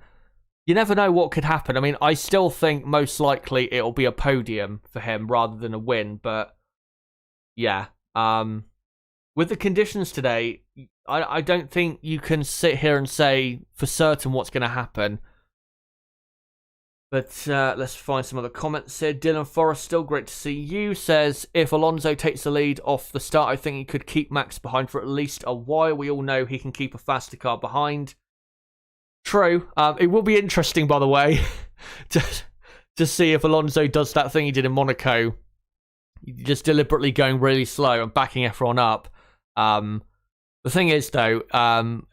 Speaker 1: you never know what could happen. I mean, I still think most likely it'll be a podium for him rather than a win, but yeah. With the conditions today, I don't think you can sit here and say for certain what's going to happen. But let's find some other comments here. Dylan Forrest, still great to see you, says, if Alonso takes the lead off the start, I think he could keep Max behind for at least a while. We all know he can keep a faster car behind. True. It will be interesting, by the way, to see if Alonso does that thing he did in Monaco, just deliberately going really slow and backing everyone up. The thing is, though,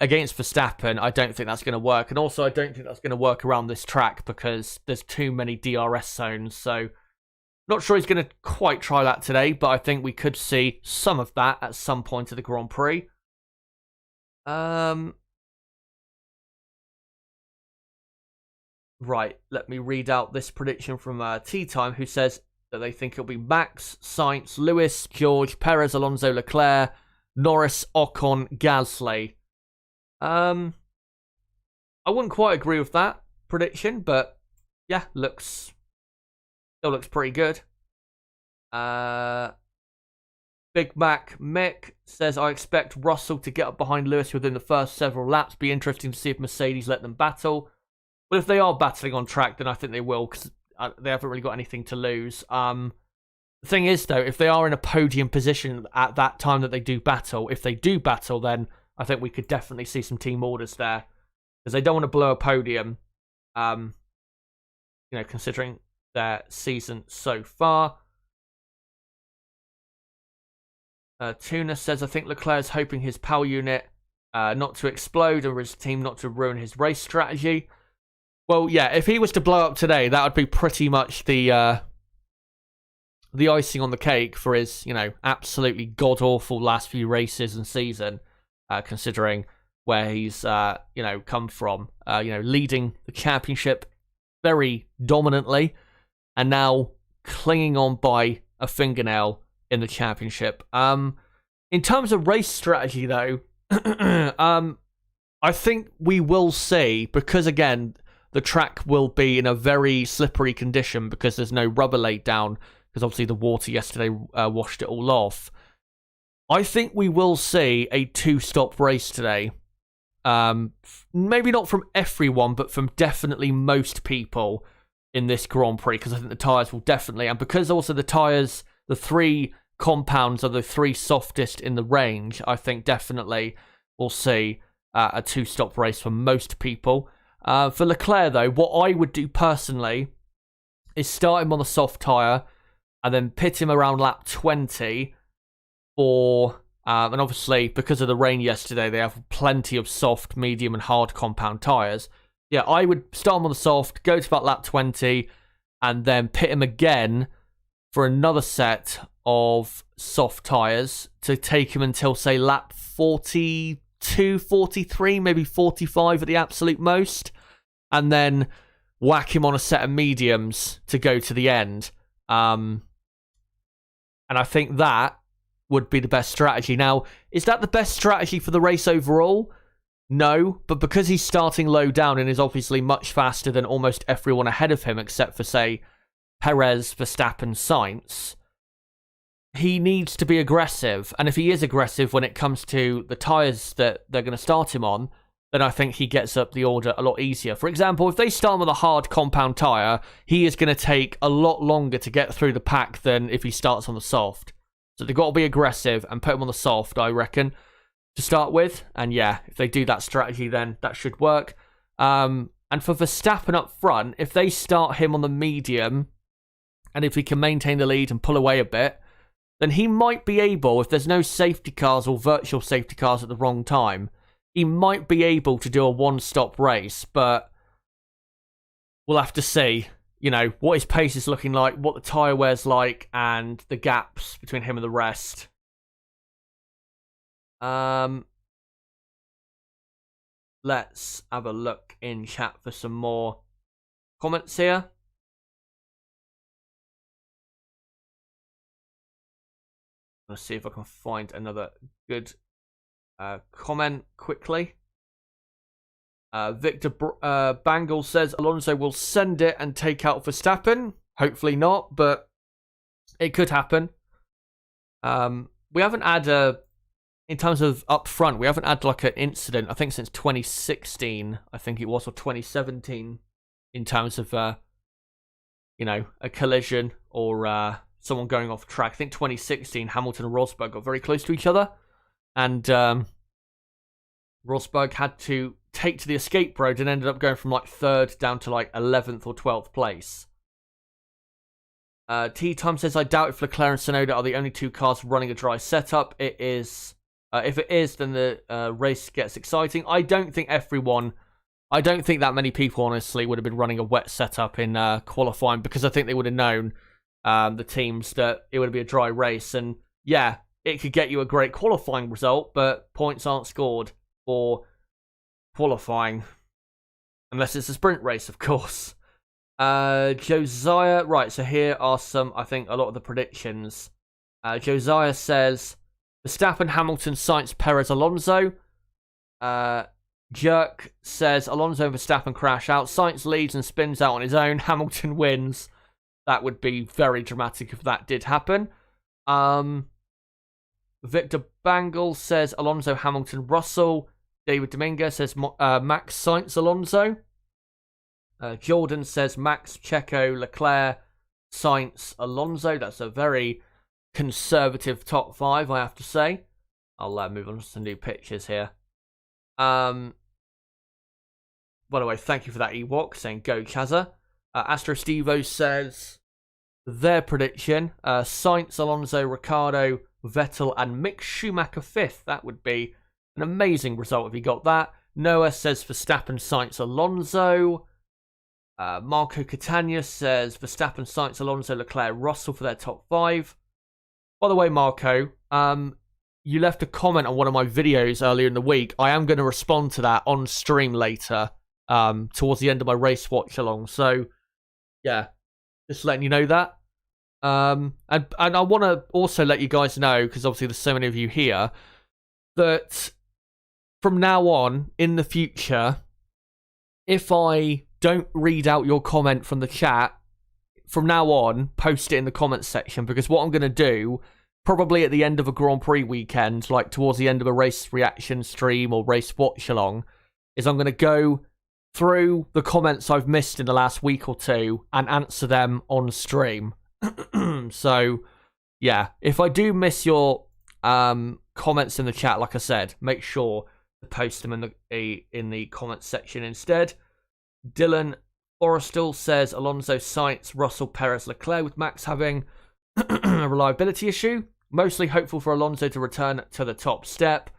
Speaker 1: against Verstappen, I don't think that's going to work. And also, I don't think that's going to work around this track because there's too many DRS zones. So, not sure he's going to quite try that today, but I think we could see some of that at some point of the Grand Prix. Right, let me read out this prediction from Tea Time, who says that they think it'll be Max, Sainz, Lewis, George, Perez, Alonso, Leclerc, Norris, Ocon, Gasly. I wouldn't quite agree with that prediction, but yeah, still looks pretty good. Big Mac Mick says, I expect Russell to get up behind Lewis within the first several laps. Be interesting to see if Mercedes let them battle. Well, if they are battling on track, then I think they will, because they haven't really got anything to lose. The thing is, though, if they are in a podium position at that time that they do battle, if they do battle, then I think we could definitely see some team orders there. Because they don't want to blow a podium, considering their season so far. Tuna says, I think Leclerc is hoping his power unit not to explode or his team not to ruin his race strategy. Well, yeah, if he was to blow up today, that would be pretty much the icing on the cake for his, absolutely god-awful last few races and season, considering where he's, come from, leading the championship very dominantly and now clinging on by a fingernail in the championship. In terms of race strategy, though, I think we will see, because, again, the track will be in a very slippery condition because there's no rubber laid down, because obviously the water yesterday washed it all off. I think we will see a two-stop race today. Maybe not from everyone, but from definitely most people in this Grand Prix, because I think the tyres will definitely, and because also the tyres, the three compounds are the 3 softest in the range, I think definitely we'll see a 2-stop race for most people. For Leclerc, though, what I would do personally is start him on the soft tyre and then pit him around lap 20 for... and obviously, because of the rain yesterday, they have plenty of soft, medium, and hard compound tyres. Yeah, I would start him on the soft, go to about lap 20, and then pit him again for another set of soft tyres to take him until, say, lap 42, 43, maybe 45 at the absolute most, and then whack him on a set of mediums to go to the end. And I think that would be the best strategy. Now, is that the best strategy for the race overall? No, but because he's starting low down and is obviously much faster than almost everyone ahead of him, except for, say, Perez, Verstappen, Sainz, he needs to be aggressive. And if he is aggressive when it comes to the tyres that they're going to start him on, then I think he gets up the order a lot easier. For example, if they start him with a hard compound tyre, he is going to take a lot longer to get through the pack than if he starts on the soft. So they've got to be aggressive and put him on the soft, I reckon, to start with. And yeah, if they do that strategy, then that should work. And for Verstappen up front, if they start him on the medium, and if he can maintain the lead and pull away a bit, then he might be able, if there's no safety cars or virtual safety cars at the wrong time, he might be able to do a one-stop race, but we'll have to see, you know, what his pace is looking like, what the tyre wear's like, and the gaps between him and the rest. Let's have a look in chat for some more comments here. Let's see if I can find another good comment quickly. Victor Bangle says Alonso will send it and take out Verstappen. Hopefully not, but it could happen. We haven't had in terms of up front, we haven't had like an incident, I think since 2016, I think it was, or 2017, in terms of, you know, a collision or someone going off track. I think 2016, Hamilton and Rosberg got very close to each other, and Rosberg had to take to the escape road and ended up going from like 3rd down to like 11th or 12th place. T-Time says, I doubt if Leclerc and Tsunoda are the only 2 cars running a dry setup. It is. If it is, then the race gets exciting. I don't think that many people, honestly, would have been running a wet setup in qualifying, because I think they would have known, the teams, that it would be a dry race. And yeah, it could get you a great qualifying result, but points aren't scored for qualifying. Unless it's a sprint race, of course. Josiah, right, so here are some, I think, a lot of the predictions. Josiah says, Verstappen, Hamilton, Sainz, Perez, Alonso. Jerk says, Alonso and Verstappen crash out. Sainz leads and spins out on his own. Hamilton wins. That would be very dramatic if that did happen. Victor Bangle says, Alonso, Hamilton, Russell. David Dominguez says, Max, Sainz, Alonso. Jordan says, Max, Checo, Leclerc, Sainz, Alonso. That's a very conservative top 5, I have to say. I'll move on to some new pictures here. By the way, thank you for that Ewok, saying go Chaza. Astro Stevo says their prediction, Sainz, Alonso, Ricciardo, Vettel, and Mick Schumacher 5th. That would be an amazing result if he got that. Noah says Verstappen, Sainz, Alonso. Marco Catania says Verstappen, Sainz, Alonso, Leclerc, Russell for their top 5. By the way, Marco, you left a comment on one of my videos earlier in the week. I am going to respond to that on stream later, towards the end of my race watch along. So, yeah, just letting you know that. And I want to also let you guys know, because obviously there's so many of you here, that from now on, in the future, if I don't read out your comment from the chat, from now on, post it in the comments section, because what I'm going to do, probably at the end of a Grand Prix weekend, like towards the end of a race reaction stream or race watch along, is I'm going to go through the comments I've missed in the last week or two and answer them on stream. So yeah, if I do miss your comments in the chat, like I said, make sure to post them in the comments section instead. Dylan Forrestal says Alonso, Sainz, Russell, Perez, Leclerc, with Max having a reliability issue. Mostly hopeful for Alonso to return to the top step.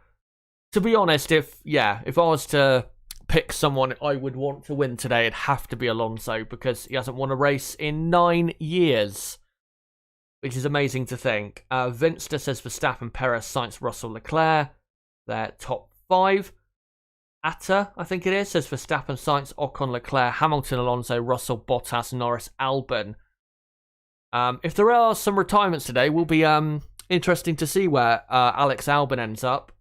Speaker 1: To be honest, if I was to pick someone I would want to win today, it'd have to be Alonso, because he hasn't won a race in 9 years, which is amazing to think. Vinster says Verstappen, Perez, Sainz, Russell, Leclerc. They're top 5. Atta, I think it is, says Verstappen, Sainz, Ocon, Leclerc, Hamilton, Alonso, Russell, Bottas, Norris, Albon. If there are some retirements today, will be interesting to see where Alex Albon ends up.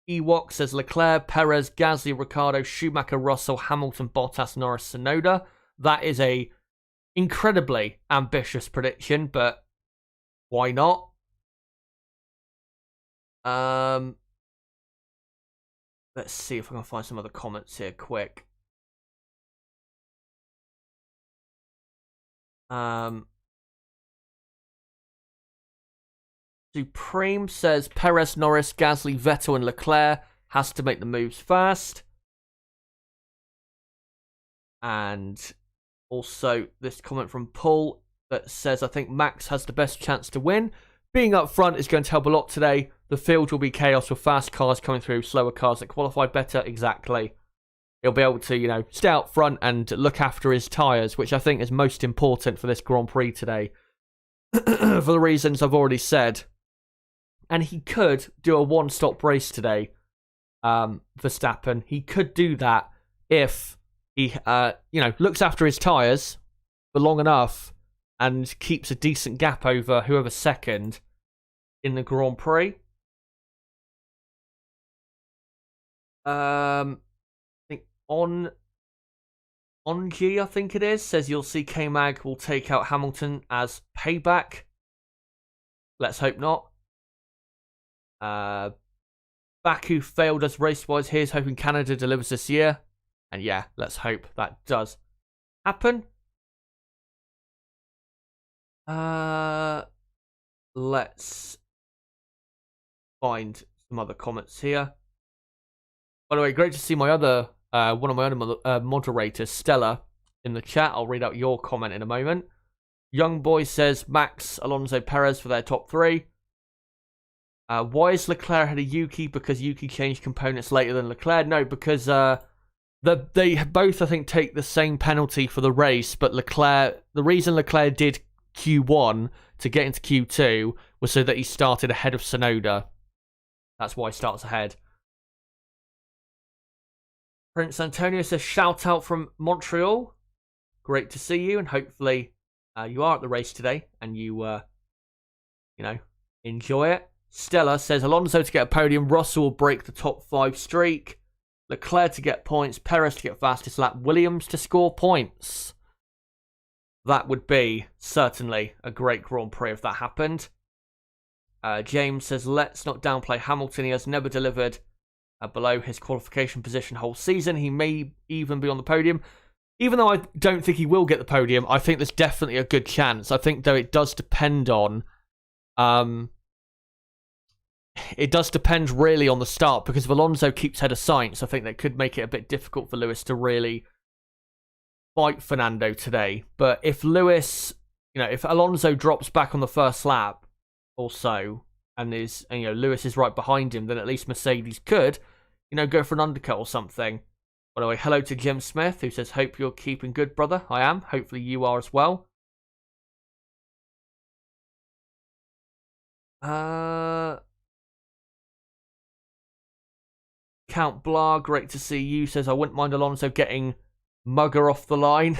Speaker 1: Ewok says Leclerc, Perez, Gasly, Ricciardo, Schumacher, Russell, Hamilton, Bottas, Norris, Tsunoda. That is a incredibly ambitious prediction, but why not? Let's see if I can find some other comments here quick. Supreme says Perez, Norris, Gasly, Vettel and Leclerc has to make the moves fast. And also this comment from Paul that says, I think Max has the best chance to win. Being up front is going to help a lot today. The field will be chaos with fast cars coming through, slower cars that qualify better. Exactly. He'll be able to, stay out front and look after his tyres, which I think is most important for this Grand Prix today. For the reasons I've already said. And he could do a one-stop race today, Verstappen. He could do that if he, looks after his tyres for long enough and keeps a decent gap over whoever's second in the Grand Prix. I think on G, I think it is, says you'll see K-Mag will take out Hamilton as payback. Let's hope not. Baku failed us race-wise. Here's hoping Canada delivers this year. And yeah, let's hope that does happen. Let's find some other comments here. By the way, great to see my other one of my other moderators, Stella, in the chat. I'll read out your comment in a moment. Young Boy says Max, Alonso, Perez for their top 3. Why is Leclerc ahead of Yuki? Because Yuki changed components later than Leclerc? No, because they both, I think, take the same penalty for the race, but the reason Leclerc did Q1 to get into Q2 was so that he started ahead of Tsunoda. That's why he starts ahead. Prince Antonio says, shout out from Montreal. Great to see you, and hopefully you are at the race today and you, enjoy it. Stella says, Alonso to get a podium, Russell will break the top 5 streak, Leclerc to get points, Perez to get fastest lap, Williams to score points. That would be certainly a great Grand Prix if that happened. James says, let's not downplay Hamilton. He has never delivered below his qualification position whole season. He may even be on the podium. Even though I don't think he will get the podium, I think there's definitely a good chance. I think, though, it does depend on... it does depend really on the start, because if Alonso keeps ahead of Sainz, I think that could make it a bit difficult for Lewis to really fight Fernando today. But if Lewis, if Alonso drops back on the first lap or so, and Lewis is right behind him, then at least Mercedes could, go for an undercut or something. By the way, hello to Jim Smith, who says, hope you're keeping good, brother. I am. Hopefully you are as well. Count Blah, great to see you, says, I wouldn't mind Alonso getting Mugger off the line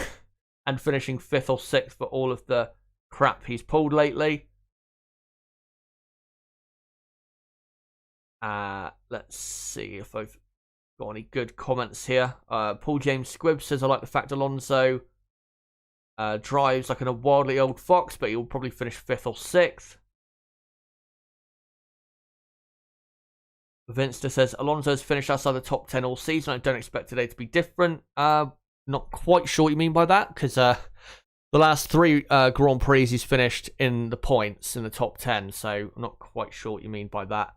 Speaker 1: and finishing 5th or 6th for all of the crap he's pulled lately. Let's see if I've got any good comments here. Paul James Squibb says, I like the fact Alonso drives like a wildly old fox, but he'll probably finish 5th or 6th. Vinster says, Alonso's finished outside the top 10 all season. I don't expect today to be different. Not quite sure what you mean by that, because the last 3 Grand Prix he's finished in the points in the top 10, so I'm not quite sure what you mean by that.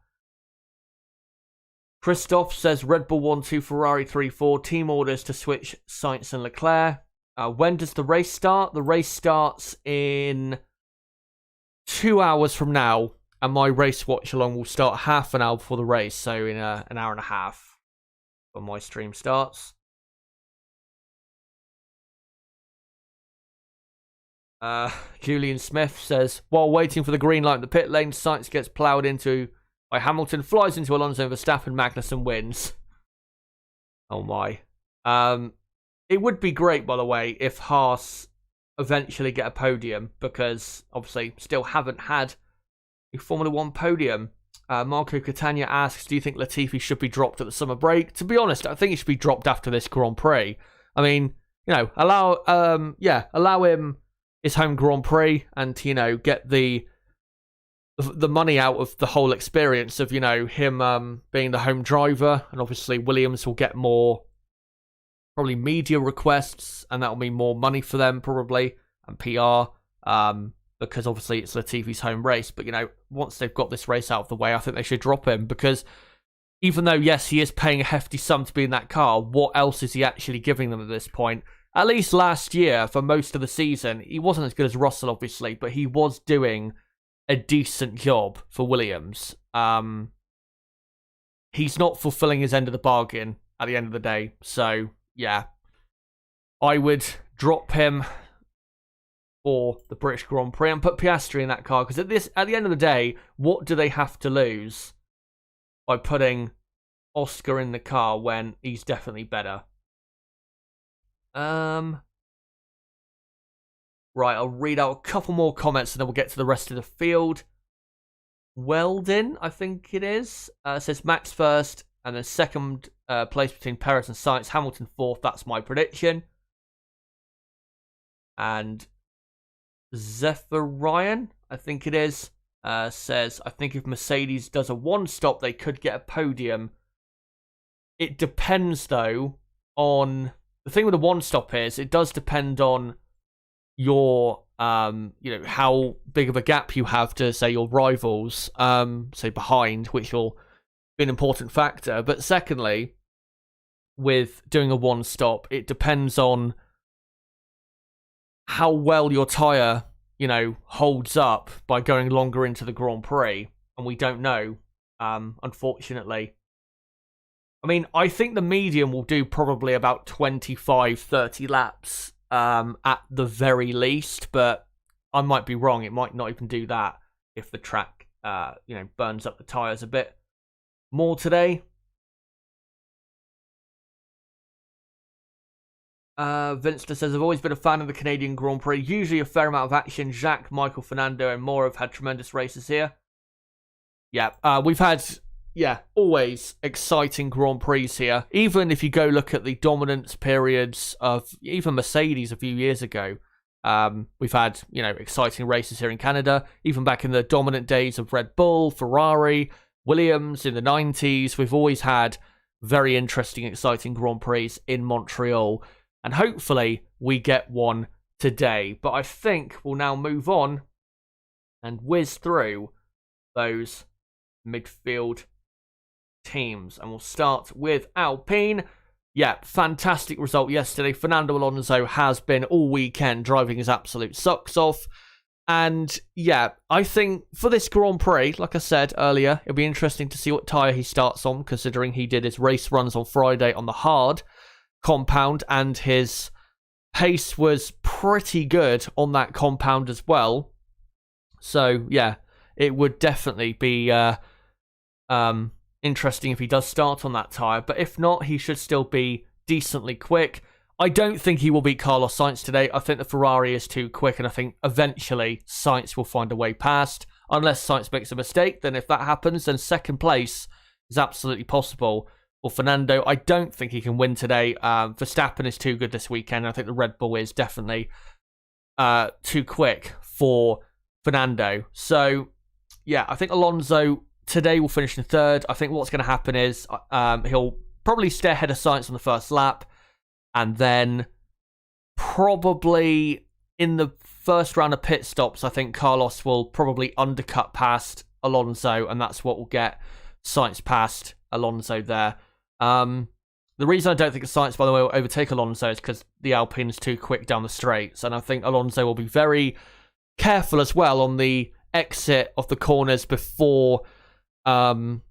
Speaker 1: Christoph says Red Bull 1-2, Ferrari 3-4, team orders to switch Sainz and Leclerc. When does the race start? The race starts in 2 hours from now, and my race watch along will start half an hour before the race, so in an hour and a half when my stream starts. Julian Smith says, while waiting for the green light in the pit lane, Sainz gets ploughed into by Hamilton, flies into Alonso, Verstappen, Magnussen wins. Oh my. It would be great, by the way, if Haas eventually get a podium, because obviously still haven't had a Formula 1 podium. Marco Catania asks, do you think Latifi should be dropped at the summer break? To be honest, I think he should be dropped after this Grand Prix. I mean, you know, allow him his home Grand Prix and, you know, get the money out of the whole experience of, you know, him being the home driver, and obviously Williams will get more probably media requests, and that'll mean more money for them probably, and PR, because obviously it's Latifi's home race. But, you know, once they've got this race out of the way, I think they should drop him, because even though, yes, he is paying a hefty sum to be in that car, what else is he actually giving them at this point? At least last year, for most of the season, he wasn't as good as Russell, obviously, but he was doing a decent job for Williams. He's not fulfilling his end of the bargain at the end of the day. So, yeah, I would drop him for the British Grand Prix and put Piastri in that car, because at the end of the day, what do they have to lose by putting Oscar in the car when he's definitely better? Right, I'll read out a couple more comments and then we'll get to the rest of the field. Weldon, I think it is, says Max first and then second place between Perez and Sainz, Hamilton fourth. That's my prediction. And Zephyr Ryan, I think it is, says, I think if Mercedes does a one-stop, they could get a podium. It depends, though, on... The thing with a one-stop is, it does depend on your, you know, how big of a gap you have to, say, your rivals, say, behind, which will be an important factor. But secondly, with doing a one-stop, it depends on how well your tyre, you know, holds up by going longer into the Grand Prix. And we don't know, unfortunately. I mean, I think the medium will do probably about 25, 30 laps at the very least, but I might be wrong. It might not even do that if the track, you know, burns up the tyres a bit more today. Vinster says, I've always been a fan of the Canadian Grand Prix. Usually a fair amount of action. Jacques, Michael, Fernando, and more have had tremendous races here. Yeah, we've had... Yeah, always exciting Grand Prix here. Even if you go look at the dominance periods of even Mercedes a few years ago, we've had, you know, exciting races here in Canada. Even back in the dominant days of Red Bull, Ferrari, Williams in the 90s, we've always had very interesting, exciting Grand Prix in Montreal. And hopefully we get one today. But I think we'll now move on and whiz through those midfield teams, and we'll start with Alpine. Yeah, fantastic result yesterday. Fernando Alonso has been all weekend driving his absolute socks off, and yeah, I think for this Grand Prix, like I said earlier, it'll be interesting to see what tyre he starts on, considering he did his race runs on Friday on the hard compound, and his pace was pretty good on that compound as well. So yeah, it would definitely be interesting if he does start on that tyre, but if not, he should still be decently quick. I don't think he will beat Carlos Sainz today. I think the Ferrari is too quick, and I think eventually Sainz will find a way past, unless Sainz makes a mistake. Then if that happens, then second place is absolutely possible for Fernando. I don't think he can win today. Verstappen is too good this weekend. I think the Red Bull is definitely too quick for Fernando. So yeah, I think Alonso today will finish in third. I think what's going to happen is he'll probably stay ahead of Sainz on the first lap, and then probably in the first round of pit stops, I think Carlos will probably undercut past Alonso, and that's what will get Sainz past Alonso there. The reason I don't think Sainz, by the way, will overtake Alonso is because the Alpine is too quick down the straights, and I think Alonso will be very careful as well on the exit of the corners before the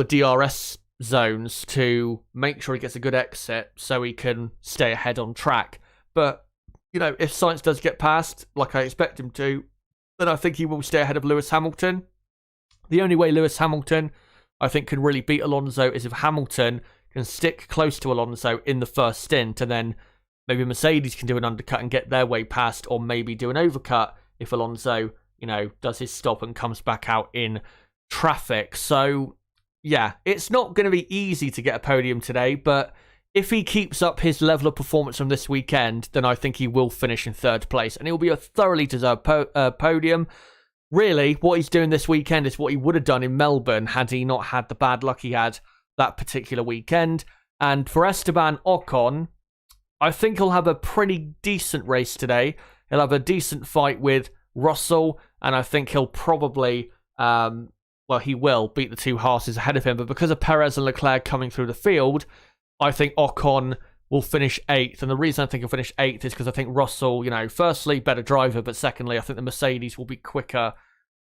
Speaker 1: DRS zones to make sure he gets a good exit so he can stay ahead on track. But, you know, if Sainz does get past, like I expect him to, then I think he will stay ahead of Lewis Hamilton. The only way Lewis Hamilton, I think, can really beat Alonso is if Hamilton can stick close to Alonso in the first stint, and then maybe Mercedes can do an undercut and get their way past, or maybe do an overcut if Alonso, you know, does his stop and comes back out in traffic. So, yeah, it's not going to be easy to get a podium today, but if he keeps up his level of performance from this weekend, then I think he will finish in third place, and it will be a thoroughly deserved podium. Really, what he's doing this weekend is what he would have done in Melbourne had he not had the bad luck he had that particular weekend. And for Esteban Ocon, I think he'll have a pretty decent race today. He'll have a decent fight with Russell, and I think he'll probably, he will beat the two Haas's ahead of him. But because of Perez and Leclerc coming through the field, I think Ocon will finish 8th. And the reason I think he'll finish 8th is because I think Russell, you know, firstly, better driver, but secondly, I think the Mercedes will be quicker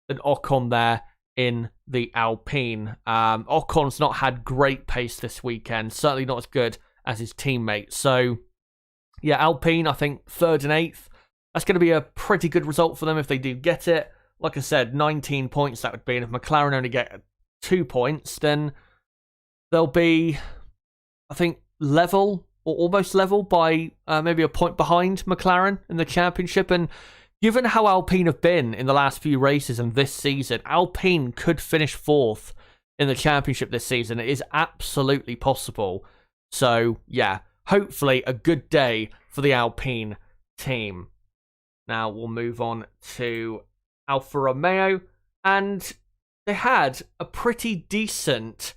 Speaker 1: than Ocon there in the Alpine. Ocon's not had great pace this weekend, certainly not as good as his teammate. So, yeah, Alpine, I think 3rd and 8th. That's going to be a pretty good result for them if they do get it. Like I said, 19 points that would be, and if McLaren only get 2 points, then they'll be, I think, level or almost level by maybe a point behind McLaren in the championship. And given how Alpine have been in the last few races and this season, Alpine could finish 4th in the championship this season. It is absolutely possible. So, yeah, hopefully a good day for the Alpine team. Now we'll move on to Alfa Romeo, and they had a pretty decent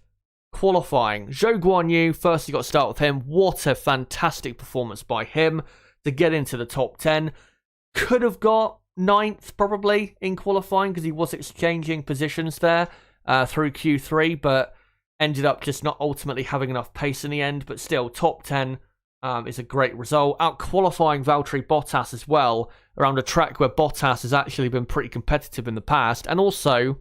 Speaker 1: qualifying. Zhou Guanyu, first you got to start with him. What a fantastic performance by him to get into the top 10. Could have got 9th probably in qualifying because he was exchanging positions there through Q3, but ended up just not ultimately having enough pace in the end. But still, top 10 is a great result. Out qualifying Valtteri Bottas as well around a track where Bottas has actually been pretty competitive in the past. And also,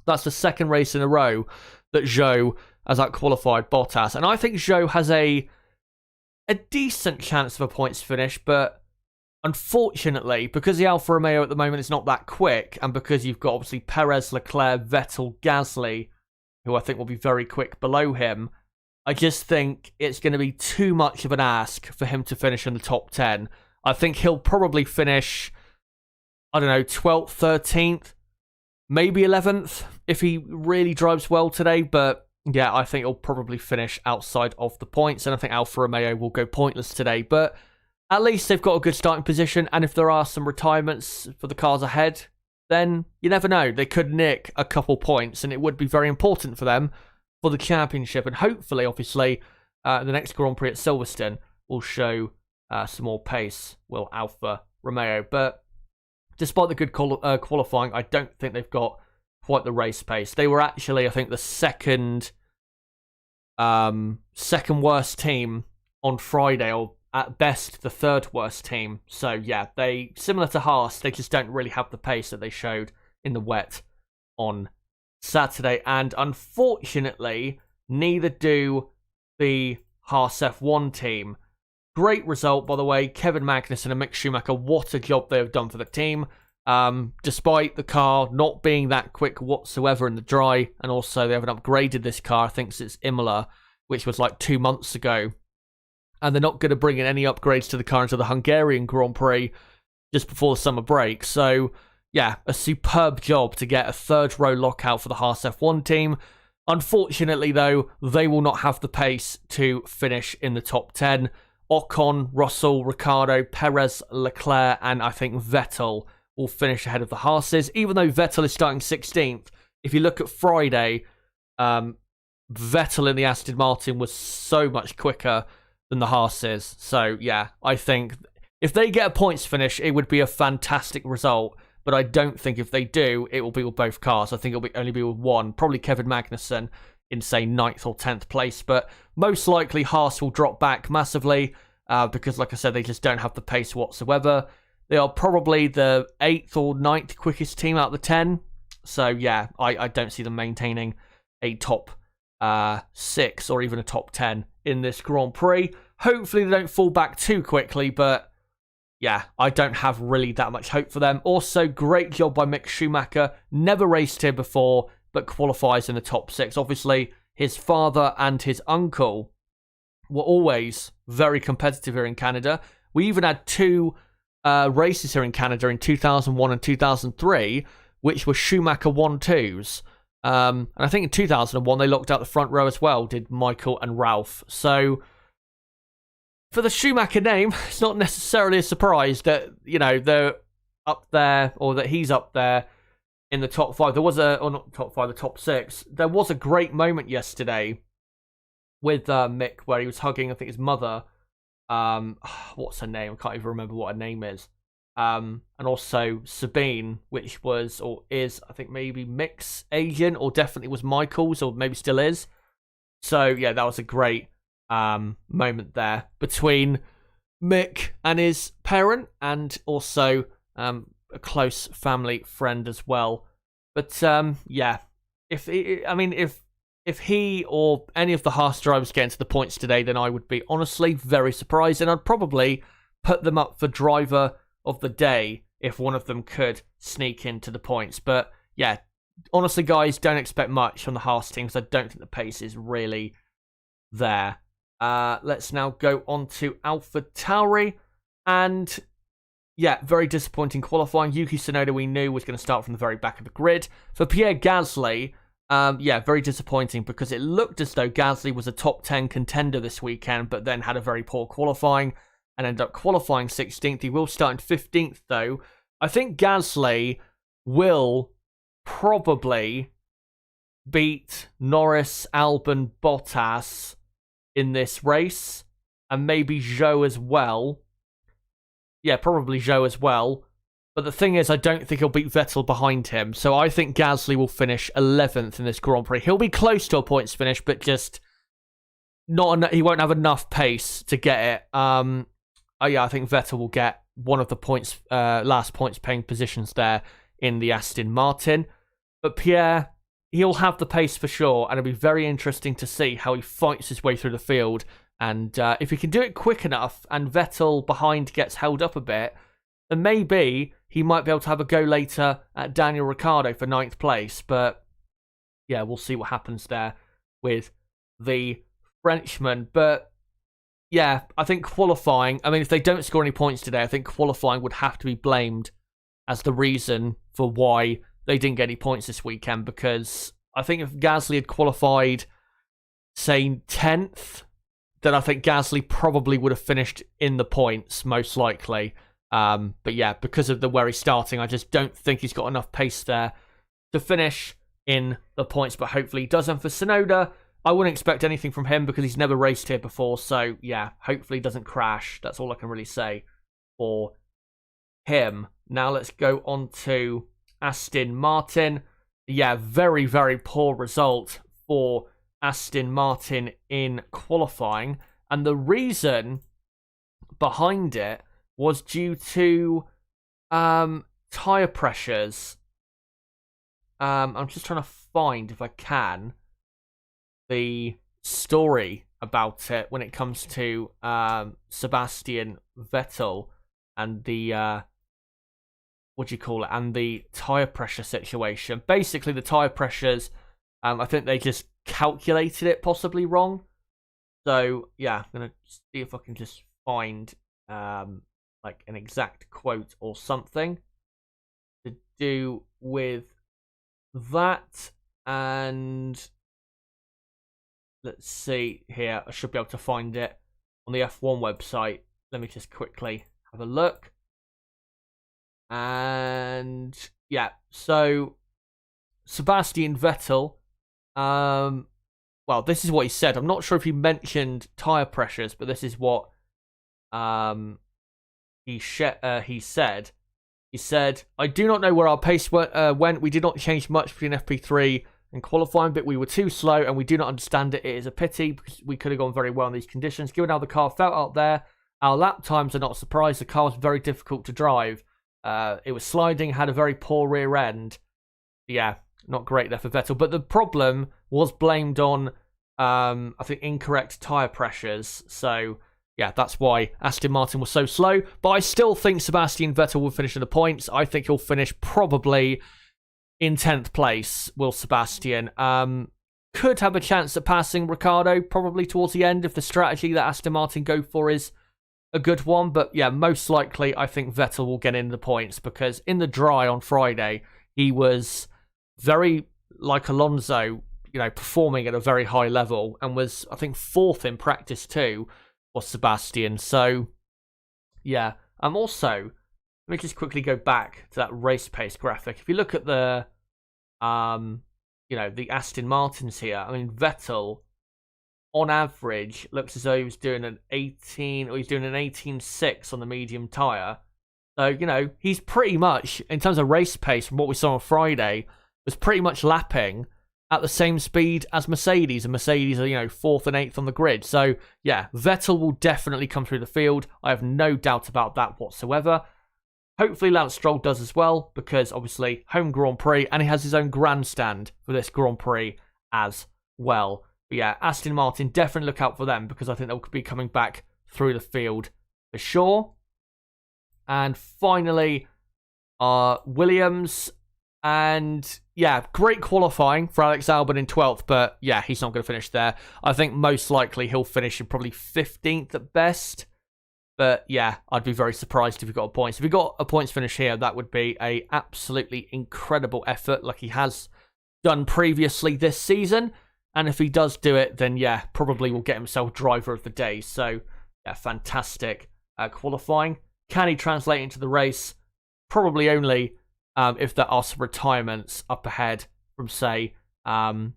Speaker 1: that's the second race in a row that Zhou has out-qualified Bottas. And I think Zhou has a decent chance of a points finish, but unfortunately, because the Alfa Romeo at the moment is not that quick, and because you've got obviously Perez, Leclerc, Vettel, Gasly, who I think will be very quick below him, I just think it's going to be too much of an ask for him to finish in the top 10. I think he'll probably finish, 12th, 13th, maybe 11th if he really drives well today. But yeah, I think he'll probably finish outside of the points, and I think Alfa Romeo will go pointless today. But at least they've got a good starting position, and if there are some retirements for the cars ahead, then you never know. They could nick a couple points, and it would be very important for them for the championship. And hopefully, obviously, the next Grand Prix at Silverstone will show some more pace, will Alfa Romeo. But despite the good qualifying, I don't think they've got quite the race pace. They were actually, I think, the second worst team on Friday, or at best the third worst team. So yeah, they, similar to Haas, they just don't really have the pace that they showed in the wet on Saturday. And unfortunately, neither do the Haas F1 team. Great result, by the way. Kevin Magnussen and Mick Schumacher, what a job they have done for the team. Despite the car not being that quick whatsoever in the dry, and also they haven't upgraded this car, I think, since Imola, which was like 2 months ago. And they're not going to bring in any upgrades to the car until the Hungarian Grand Prix just before the summer break. So, yeah, a superb job to get a third row lockout for the Haas F1 team. Unfortunately, though, they will not have the pace to finish in the top 10. Ocon, Russell, Ricciardo, Perez, Leclerc, and I think Vettel will finish ahead of the Haases. Even though Vettel is starting 16th, if you look at Friday, Vettel in the Aston Martin was so much quicker than the Haases. So, yeah, I think if they get a points finish, it would be a fantastic result. But I don't think if they do, it will be with both cars. I think it'll only be with one. Probably Kevin Magnussen in, say, 9th or 10th place. But most likely, Haas will drop back massively because, like I said, they just don't have the pace whatsoever. They are probably the 8th or 9th quickest team out of the 10. So, yeah, I don't see them maintaining a top 6 or even a top 10 in this Grand Prix. Hopefully, they don't fall back too quickly, but yeah, I don't have really that much hope for them. Also, great job by Mick Schumacher. Never raced here before, but qualifies in the top 6. Obviously, his father and his uncle were always very competitive here in Canada. We even had 2 races here in Canada in 2001 and 2003, which were Schumacher 1-2s. And I think in 2001, they locked out the front row as well, did Michael and Ralph. So for the Schumacher name, it's not necessarily a surprise that, you know, they're up there, or that he's up there in the top 5. There was or not top 5, the top 6. There was a great moment yesterday with Mick where he was hugging, I think, his mother. What's her name? I can't even remember what her name is. And also Sabine, which was, or is, I think maybe Mick's agent, or definitely was Michael's, or maybe still is. So, yeah, that was a great moment there between Mick and his parent, and also a close family friend as well. But yeah, if he or any of the Haas drivers get into the points today, then I would be honestly very surprised, and I'd probably put them up for driver of the day if one of them could sneak into the points. But yeah, honestly, guys, don't expect much from the Haas team because I don't think the pace is really there. Let's now go on to AlphaTauri, and yeah, very disappointing qualifying. Yuki Tsunoda, we knew, was going to start from the very back of the grid. For Pierre Gasly, yeah, very disappointing because it looked as though Gasly was a top 10 contender this weekend, but then had a very poor qualifying and ended up qualifying 16th. He will start in 15th, though. I think Gasly will probably beat Norris, Albon, Bottas in this race, and maybe Zhou as well. Yeah, probably Zhou as well. But the thing is, I don't think he'll beat Vettel behind him. So I think Gasly will finish 11th in this Grand Prix. He'll be close to a points finish, but just not. He won't have enough pace to get it. Yeah, I think Vettel will get one of the points, last points paying positions there in the Aston Martin. But Pierre, he'll have the pace for sure, and it'll be very interesting to see how he fights his way through the field. And if he can do it quick enough and Vettel behind gets held up a bit, then maybe he might be able to have a go later at Daniel Ricciardo for 9th place. But yeah, we'll see what happens there with the Frenchman. But yeah, I think qualifying, I mean, if they don't score any points today, I think qualifying would have to be blamed as the reason for why they didn't get any points this weekend, because I think if Gasly had qualified, say, 10th, then I think Gasly probably would have finished in the points, most likely. But yeah, because of where he's starting, I just don't think he's got enough pace there to finish in the points, but hopefully he does. And for Tsunoda, I wouldn't expect anything from him because he's never raced here before, so yeah, hopefully he doesn't crash. That's all I can really say for him. Now let's go on to Aston Martin. Yeah, very, very poor result for Aston Martin in qualifying, and the reason behind it was due to tyre pressures. I'm just trying to find, if I can, the story about it when it comes to Sebastian Vettel and the what do you call it, and the tyre pressure situation. Basically, the tyre pressures, I think they just calculated it possibly wrong. So yeah, I'm gonna see if I can just find like an exact quote or something to do with that. And let's see here, I should be able to find it on the F1 website. Let me just quickly have a look. And yeah, so Sebastian Vettel, well, this is what he said. I'm not sure if he mentioned tyre pressures, but this is what he said, I do not know where our pace went. We did not change much between FP3 and qualifying, but we were too slow and we do not understand it. It is a pity because we could have gone very well in these conditions. Given how the car felt out there, our lap times are not a surprise. The car was very difficult to drive. It was sliding, had a very poor rear end. Yeah, not great there for Vettel. But the problem was blamed on, I think, incorrect tyre pressures. So, yeah, that's why Aston Martin was so slow. But I still think Sebastian Vettel will finish in the points. I think he'll finish probably in 10th place, will Sebastian. Could have a chance at passing Ricciardo probably towards the end if the strategy that Aston Martin go for is a good one. But yeah, most likely I think Vettel will get in the points because in the dry on Friday, he was very like Alonso, performing at a very high level and was, I think, 4th in practice too, was Sebastian. So, yeah. Also, let me just quickly go back to that race pace graphic. If you look at the, the Aston Martins here, I mean, Vettel, on average, looks as though he was doing an 18.6 on the medium tyre. So, he's pretty much, in terms of race pace from what we saw on Friday, was pretty much lapping at the same speed as Mercedes, and Mercedes are, 4th and 8th on the grid. So, yeah, Vettel will definitely come through the field. I have no doubt about that whatsoever. Hopefully Lance Stroll does as well, because obviously home Grand Prix, and he has his own grandstand for this Grand Prix as well. But yeah, Aston Martin, definitely look out for them, because I think they'll be coming back through the field for sure. And finally, Williams. And yeah, great qualifying for Alex Albon in 12th, but yeah, he's not going to finish there. I think most likely he'll finish in probably 15th at best. But yeah, I'd be very surprised if he got a points. If he got a points finish here, that would be a absolutely incredible effort like he has done previously this season. And if he does do it, then yeah, probably will get himself driver of the day. So yeah, fantastic qualifying. Can he translate into the race? Probably only if there are some retirements up ahead from, say, the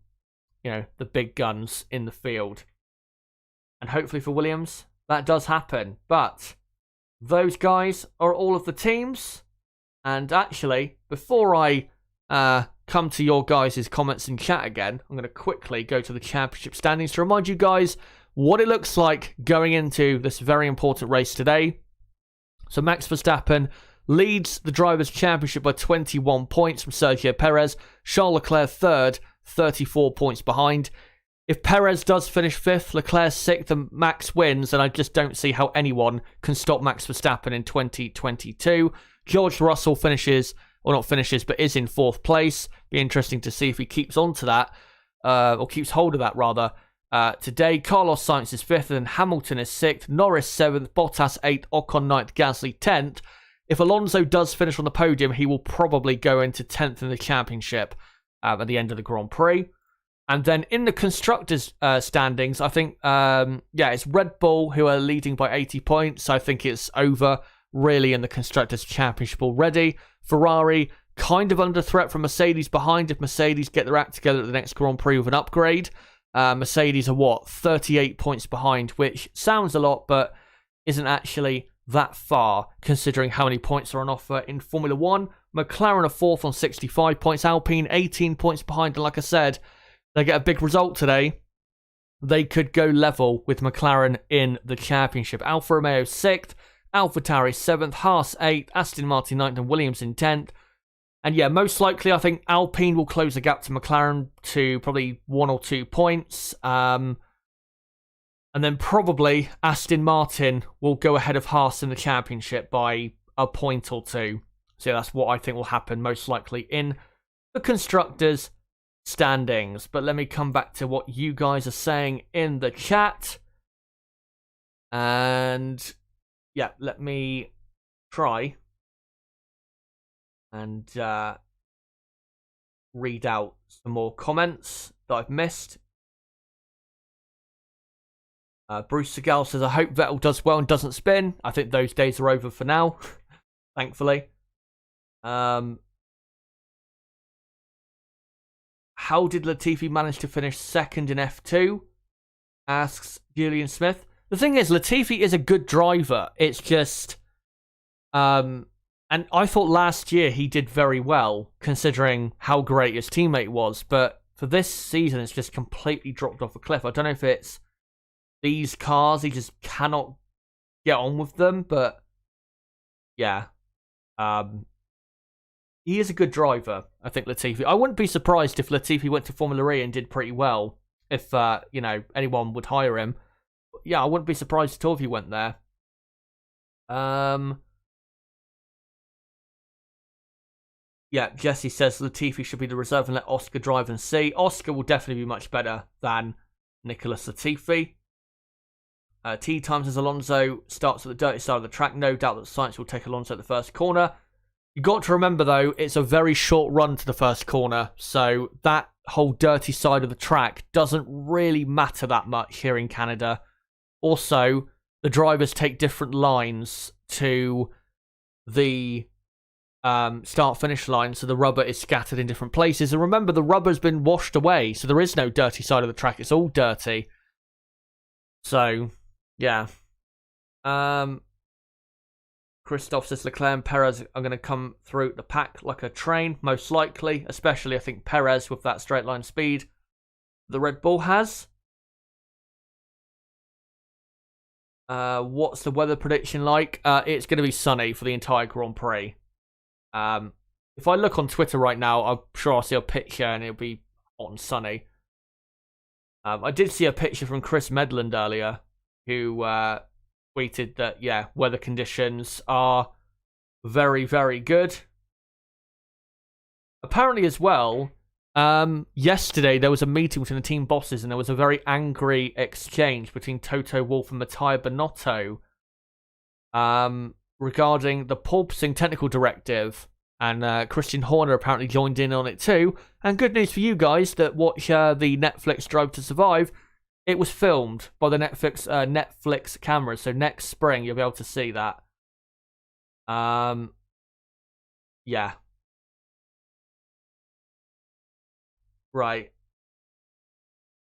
Speaker 1: big guns in the field. And hopefully for Williams, that does happen. But those guys are all of the teams. And actually, before I come to your guys' comments in chat again, I'm going to quickly go to the championship standings to remind you guys what it looks like going into this very important race today. So Max Verstappen leads the Drivers' Championship by 21 points from Sergio Perez. Charles Leclerc third, 34 points behind. If Perez does finish 5th, Leclerc 6th, and Max wins, then I just don't see how anyone can stop Max Verstappen in 2022. George Russell finishes, or not finishes, but is in 4th place. Be interesting to see if he keeps on to that, or keeps hold of that rather. Today, Carlos Sainz is 5th, and Hamilton is 6th, Norris 7th, Bottas 8th, Ocon 9th, Gasly 10th. If Alonso does finish on the podium, he will probably go into 10th in the championship at the end of the Grand Prix. And then in the constructors' standings, I think, it's Red Bull who are leading by 80 points. I think it's over, really, in the constructors' championship already. Ferrari kind of under threat from Mercedes behind if Mercedes get their act together at the next Grand Prix with an upgrade. Mercedes are, 38 points behind, which sounds a lot, but isn't actually that far, considering how many points are on offer in Formula 1. McLaren are 4th on 65 points, Alpine 18 points behind, and like I said, they get a big result today, they could go level with McLaren in the championship. Alfa Romeo 6th, AlphaTauri 7th, Haas 8th, Aston Martin 9th, and Williams in 10th. And yeah, most likely I think Alpine will close the gap to McLaren to probably 1 or 2 points. And then probably Aston Martin will go ahead of Haas in the championship by a point or 2. So that's what I think will happen most likely in the constructors' standings. But let me come back to what you guys are saying in the chat. And yeah, let me try and read out some more comments that I've missed. Bruce Segal says, I hope Vettel does well and doesn't spin. I think those days are over for now, thankfully. How did Latifi manage to finish 2nd in F2? Asks Julian Smith. The thing is, Latifi is a good driver. It's just And I thought last year he did very well, considering how great his teammate was. But for this season, it's just completely dropped off a cliff. I don't know if it's these cars, he just cannot get on with them. But yeah, he is a good driver, I think, Latifi. I wouldn't be surprised if Latifi went to Formula E and did pretty well, if, anyone would hire him. Yeah, I wouldn't be surprised at all if he went there. Yeah, Jesse says Latifi should be the reserve and let Oscar drive and see. Oscar will definitely be much better than Nicholas Latifi. T Times as Alonso starts at the dirty side of the track. No doubt that Sainz will take Alonso at the first corner. You got to remember, though, it's a very short run to the first corner, so that whole dirty side of the track doesn't really matter that much here in Canada. Also, the drivers take different lines to the start-finish line, so the rubber is scattered in different places. And remember, the rubber's been washed away, so there is no dirty side of the track. It's all dirty. So, yeah. Christoph says Leclerc and Perez are going to come through the pack like a train, most likely. Especially, I think, Perez with that straight-line speed the Red Bull has. What's the weather prediction like? It's going to be sunny for the entire Grand Prix. If I look on Twitter right now, I'm sure I'll see a picture and it'll be hot and sunny. I did see a picture from Chris Medland earlier, who tweeted that, yeah, weather conditions are very, very good. Apparently as well, yesterday there was a meeting between the team bosses and there was a very angry exchange between Toto Wolff and Mattia Binotto regarding the porpoising technical directive, and Christian Horner apparently joined in on it too. And good news for you guys that watch the Netflix Drive to Survive. It was filmed by the Netflix cameras, so next spring you'll be able to see that. Yeah. Right.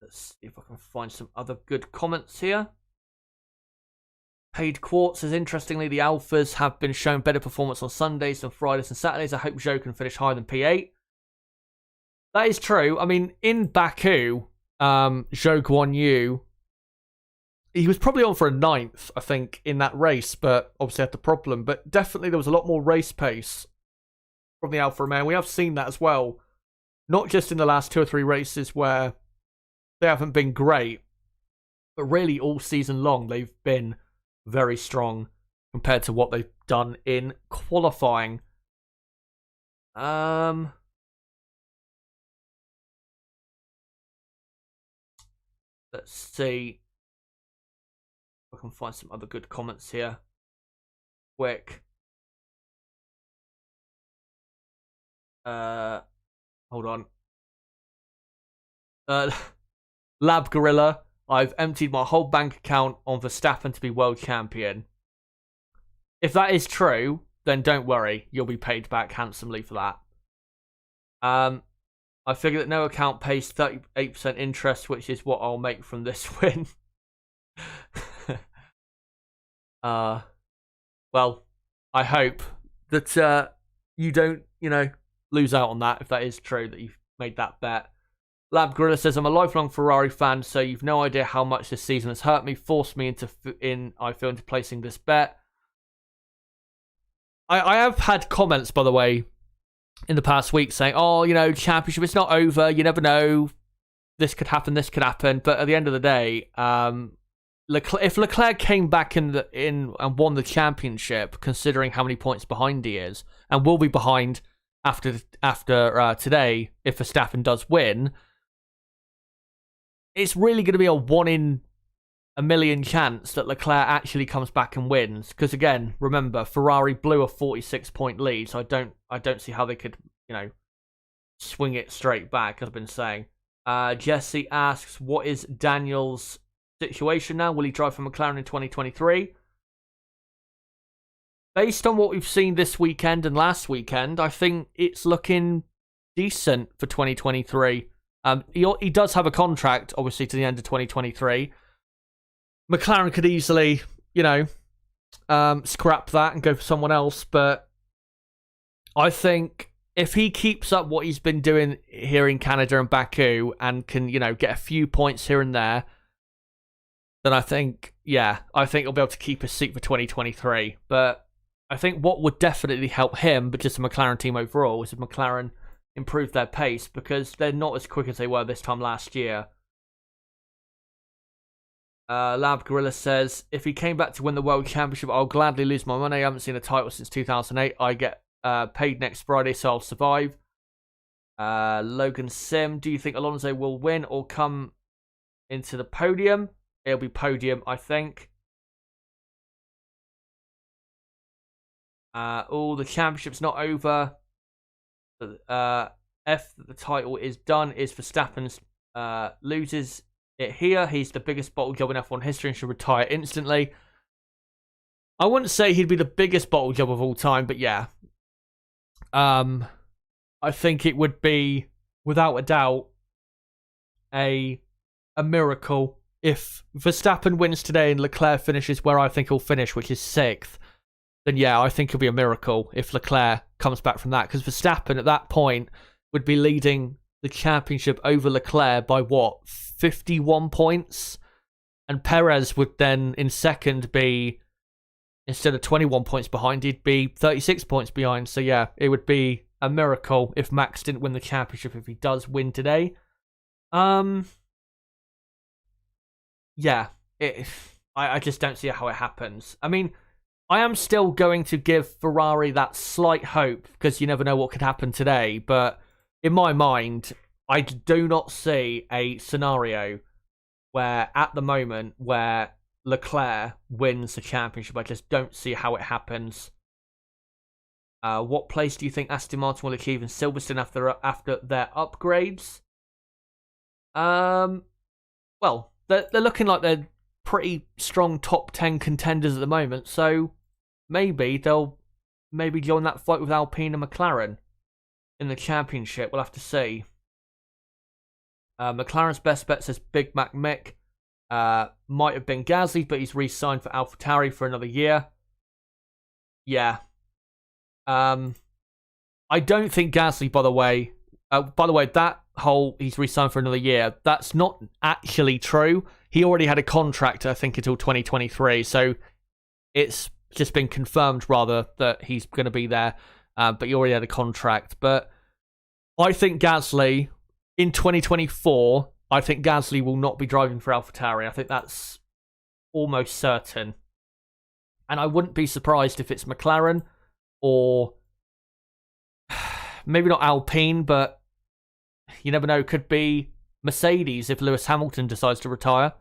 Speaker 1: Let's see if I can find some other good comments here. Paid Quartz says, interestingly, the Alphas have been shown better performance on Sundays than Fridays and Saturdays. I hope Zhou can finish higher than P8. That is true. I mean, in Baku, Zhou Guanyu, he was probably on for a 9th, I think, in that race, but obviously had the problem. But definitely there was a lot more race pace from the Alfa Romeo. We have seen that as well. Not just in the last 2 or 3 races where they haven't been great, but really all season long they've been very strong compared to what they've done in qualifying. Let's see if I can find some other good comments here. Quick. Hold on. Lab Gorilla, I've emptied my whole bank account on Verstappen to be world champion. If that is true, then don't worry. You'll be paid back handsomely for that. I figure that no account pays 38% interest, which is what I'll make from this win. Well, I hope that you don't, lose out on that if that is true, that you've made that bet. Lab Gorilla says, I'm a lifelong Ferrari fan, so you've no idea how much this season has hurt me, forced me into placing this bet. I have had comments, by the way, in the past week saying, championship, it's not over, you never know, this could happen. But at the end of the day, if Leclerc came back in and won the championship, considering how many points behind he is, and will be behind after today if Verstappen does win, it's really going to be a 1 in a million chance that Leclerc actually comes back and wins. Because again, remember, Ferrari blew a 46-point lead, so I don't see how they could, swing it straight back, as I've been saying. Jesse asks, what is Daniel's situation now? Will he drive for McLaren in 2023? Based on what we've seen this weekend and last weekend, I think it's looking decent for 2023. He does have a contract, obviously, to the end of 2023. McLaren could easily, scrap that and go for someone else. But I think if he keeps up what he's been doing here in Canada and Baku and can, get a few points here and there, then I think he'll be able to keep his seat for 2023. But I think what would definitely help him, but just the McLaren team overall, is if McLaren improve their pace, because they're not as quick as they were this time last year. Lab Gorilla says, if he came back to win the World Championship, I'll gladly lose my money. I haven't seen a title since 2008. I get paid next Friday, so I'll survive. Logan Sim, do you think Alonso will win or come into the podium? It'll be podium, I think. The championship's not over. F, the title is done, is Verstappen's loses it here. He's the biggest bottle job in F1 history and should retire instantly. I wouldn't say he'd be the biggest bottle job of all time, but yeah. I think it would be, without a doubt, a miracle if Verstappen wins today and Leclerc finishes where I think he'll finish, which is 6th. Then yeah, I think it'll be a miracle if Leclerc comes back from that, because Verstappen at that point would be leading the championship over Leclerc by 51 points, and Perez would then in second be, instead of 21 points behind, he'd be 36 points behind. So yeah, it would be a miracle if Max didn't win the championship if he does win today. I just don't see how it happens. I mean, I am still going to give Ferrari that slight hope, because you never know what could happen today. But in my mind, I do not see a scenario where, at the moment, where Leclerc wins the championship. I just don't see how it happens. What place do you think Aston Martin will achieve in Silverstone after their upgrades? Well, they're looking like they're pretty strong top 10 contenders at the moment, so maybe they'll join that fight with Alpine and McLaren in the championship. We'll have to see. McLaren's best bet says Big Mac Mick. Might have been Gasly, but he's re-signed for AlphaTauri for another year. Yeah. I don't think Gasly, by the way, that whole he's re-signed for another year, that's not actually true. He already had a contract, I think, until 2023, so it's just been confirmed, rather, that he's going to be there, but he already had a contract. But I think Gasly, in 2024, I think Gasly will not be driving for AlphaTauri. I think that's almost certain. And I wouldn't be surprised if it's McLaren, or maybe not Alpine, but you never know, could be Mercedes if Lewis Hamilton decides to retire.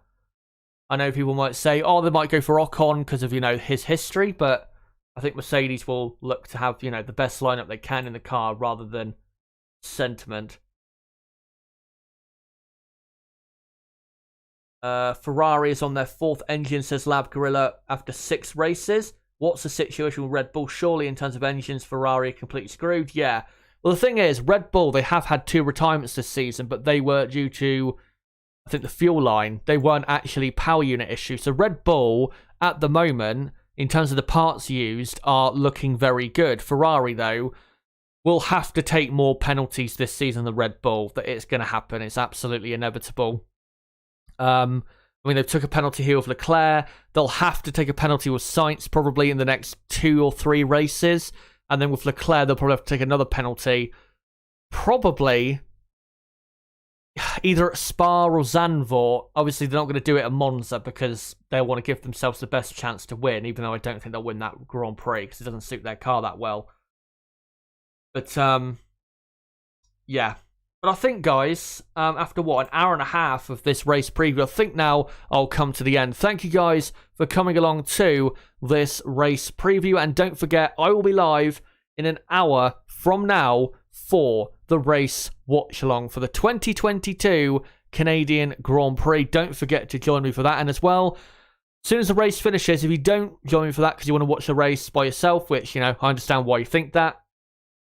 Speaker 1: I know people might say, they might go for Ocon because of, his history, but I think Mercedes will look to have, the best lineup they can in the car rather than sentiment. Ferrari is on their 4th engine, says Lab Gorilla, after 6 races. What's the situation with Red Bull? Surely, in terms of engines, Ferrari are completely screwed. Yeah. Well, the thing is, Red Bull, they have had 2 retirements this season, but they were due to, I think, the fuel line. They weren't actually power unit issues. So Red Bull, at the moment, in terms of the parts used, are looking very good. Ferrari, though, will have to take more penalties this season than Red Bull. That it's going to happen. It's absolutely inevitable. They took a penalty here with Leclerc. They'll have to take a penalty with Sainz probably in the next 2 or 3 races. And then with Leclerc, they'll probably have to take another penalty. Probably either at Spa or Zandvoort. Obviously, they're not going to do it at Monza because they want to give themselves the best chance to win, even though I don't think they'll win that Grand Prix because it doesn't suit their car that well. But, yeah. But I think, guys, after an hour and a half of this race preview, I think now I'll come to the end. Thank you, guys, for coming along to this race preview. And don't forget, I will be live in an hour from now for the race watch-along for the 2022 Canadian Grand Prix. Don't forget to join me for that. And as well, as soon as the race finishes, if you don't join me for that because you want to watch the race by yourself, which, I understand why you think that,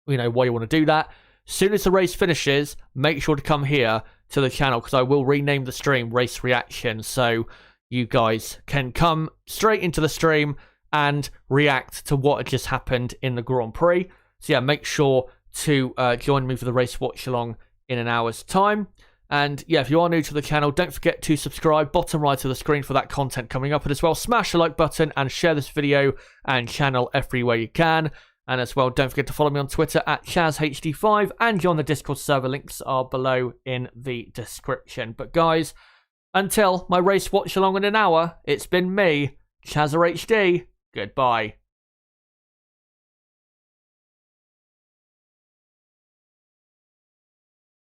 Speaker 1: why you want to do that. As soon as the race finishes, make sure to come here to the channel because I will rename the stream Race Reaction, so you guys can come straight into the stream and react to what had just happened in the Grand Prix. So yeah, make sure to join me for the race watch along in an hour's time. And yeah, if you are new to the channel, don't forget to subscribe, bottom right of the screen for that content coming up. And as well, smash the like button and share this video and channel everywhere you can. And as well, don't forget to follow me on Twitter at ChazHD5 and join the Discord server. Links are below in the description. But guys, until my race watch along in an hour, it's been me, ChazHD. Goodbye.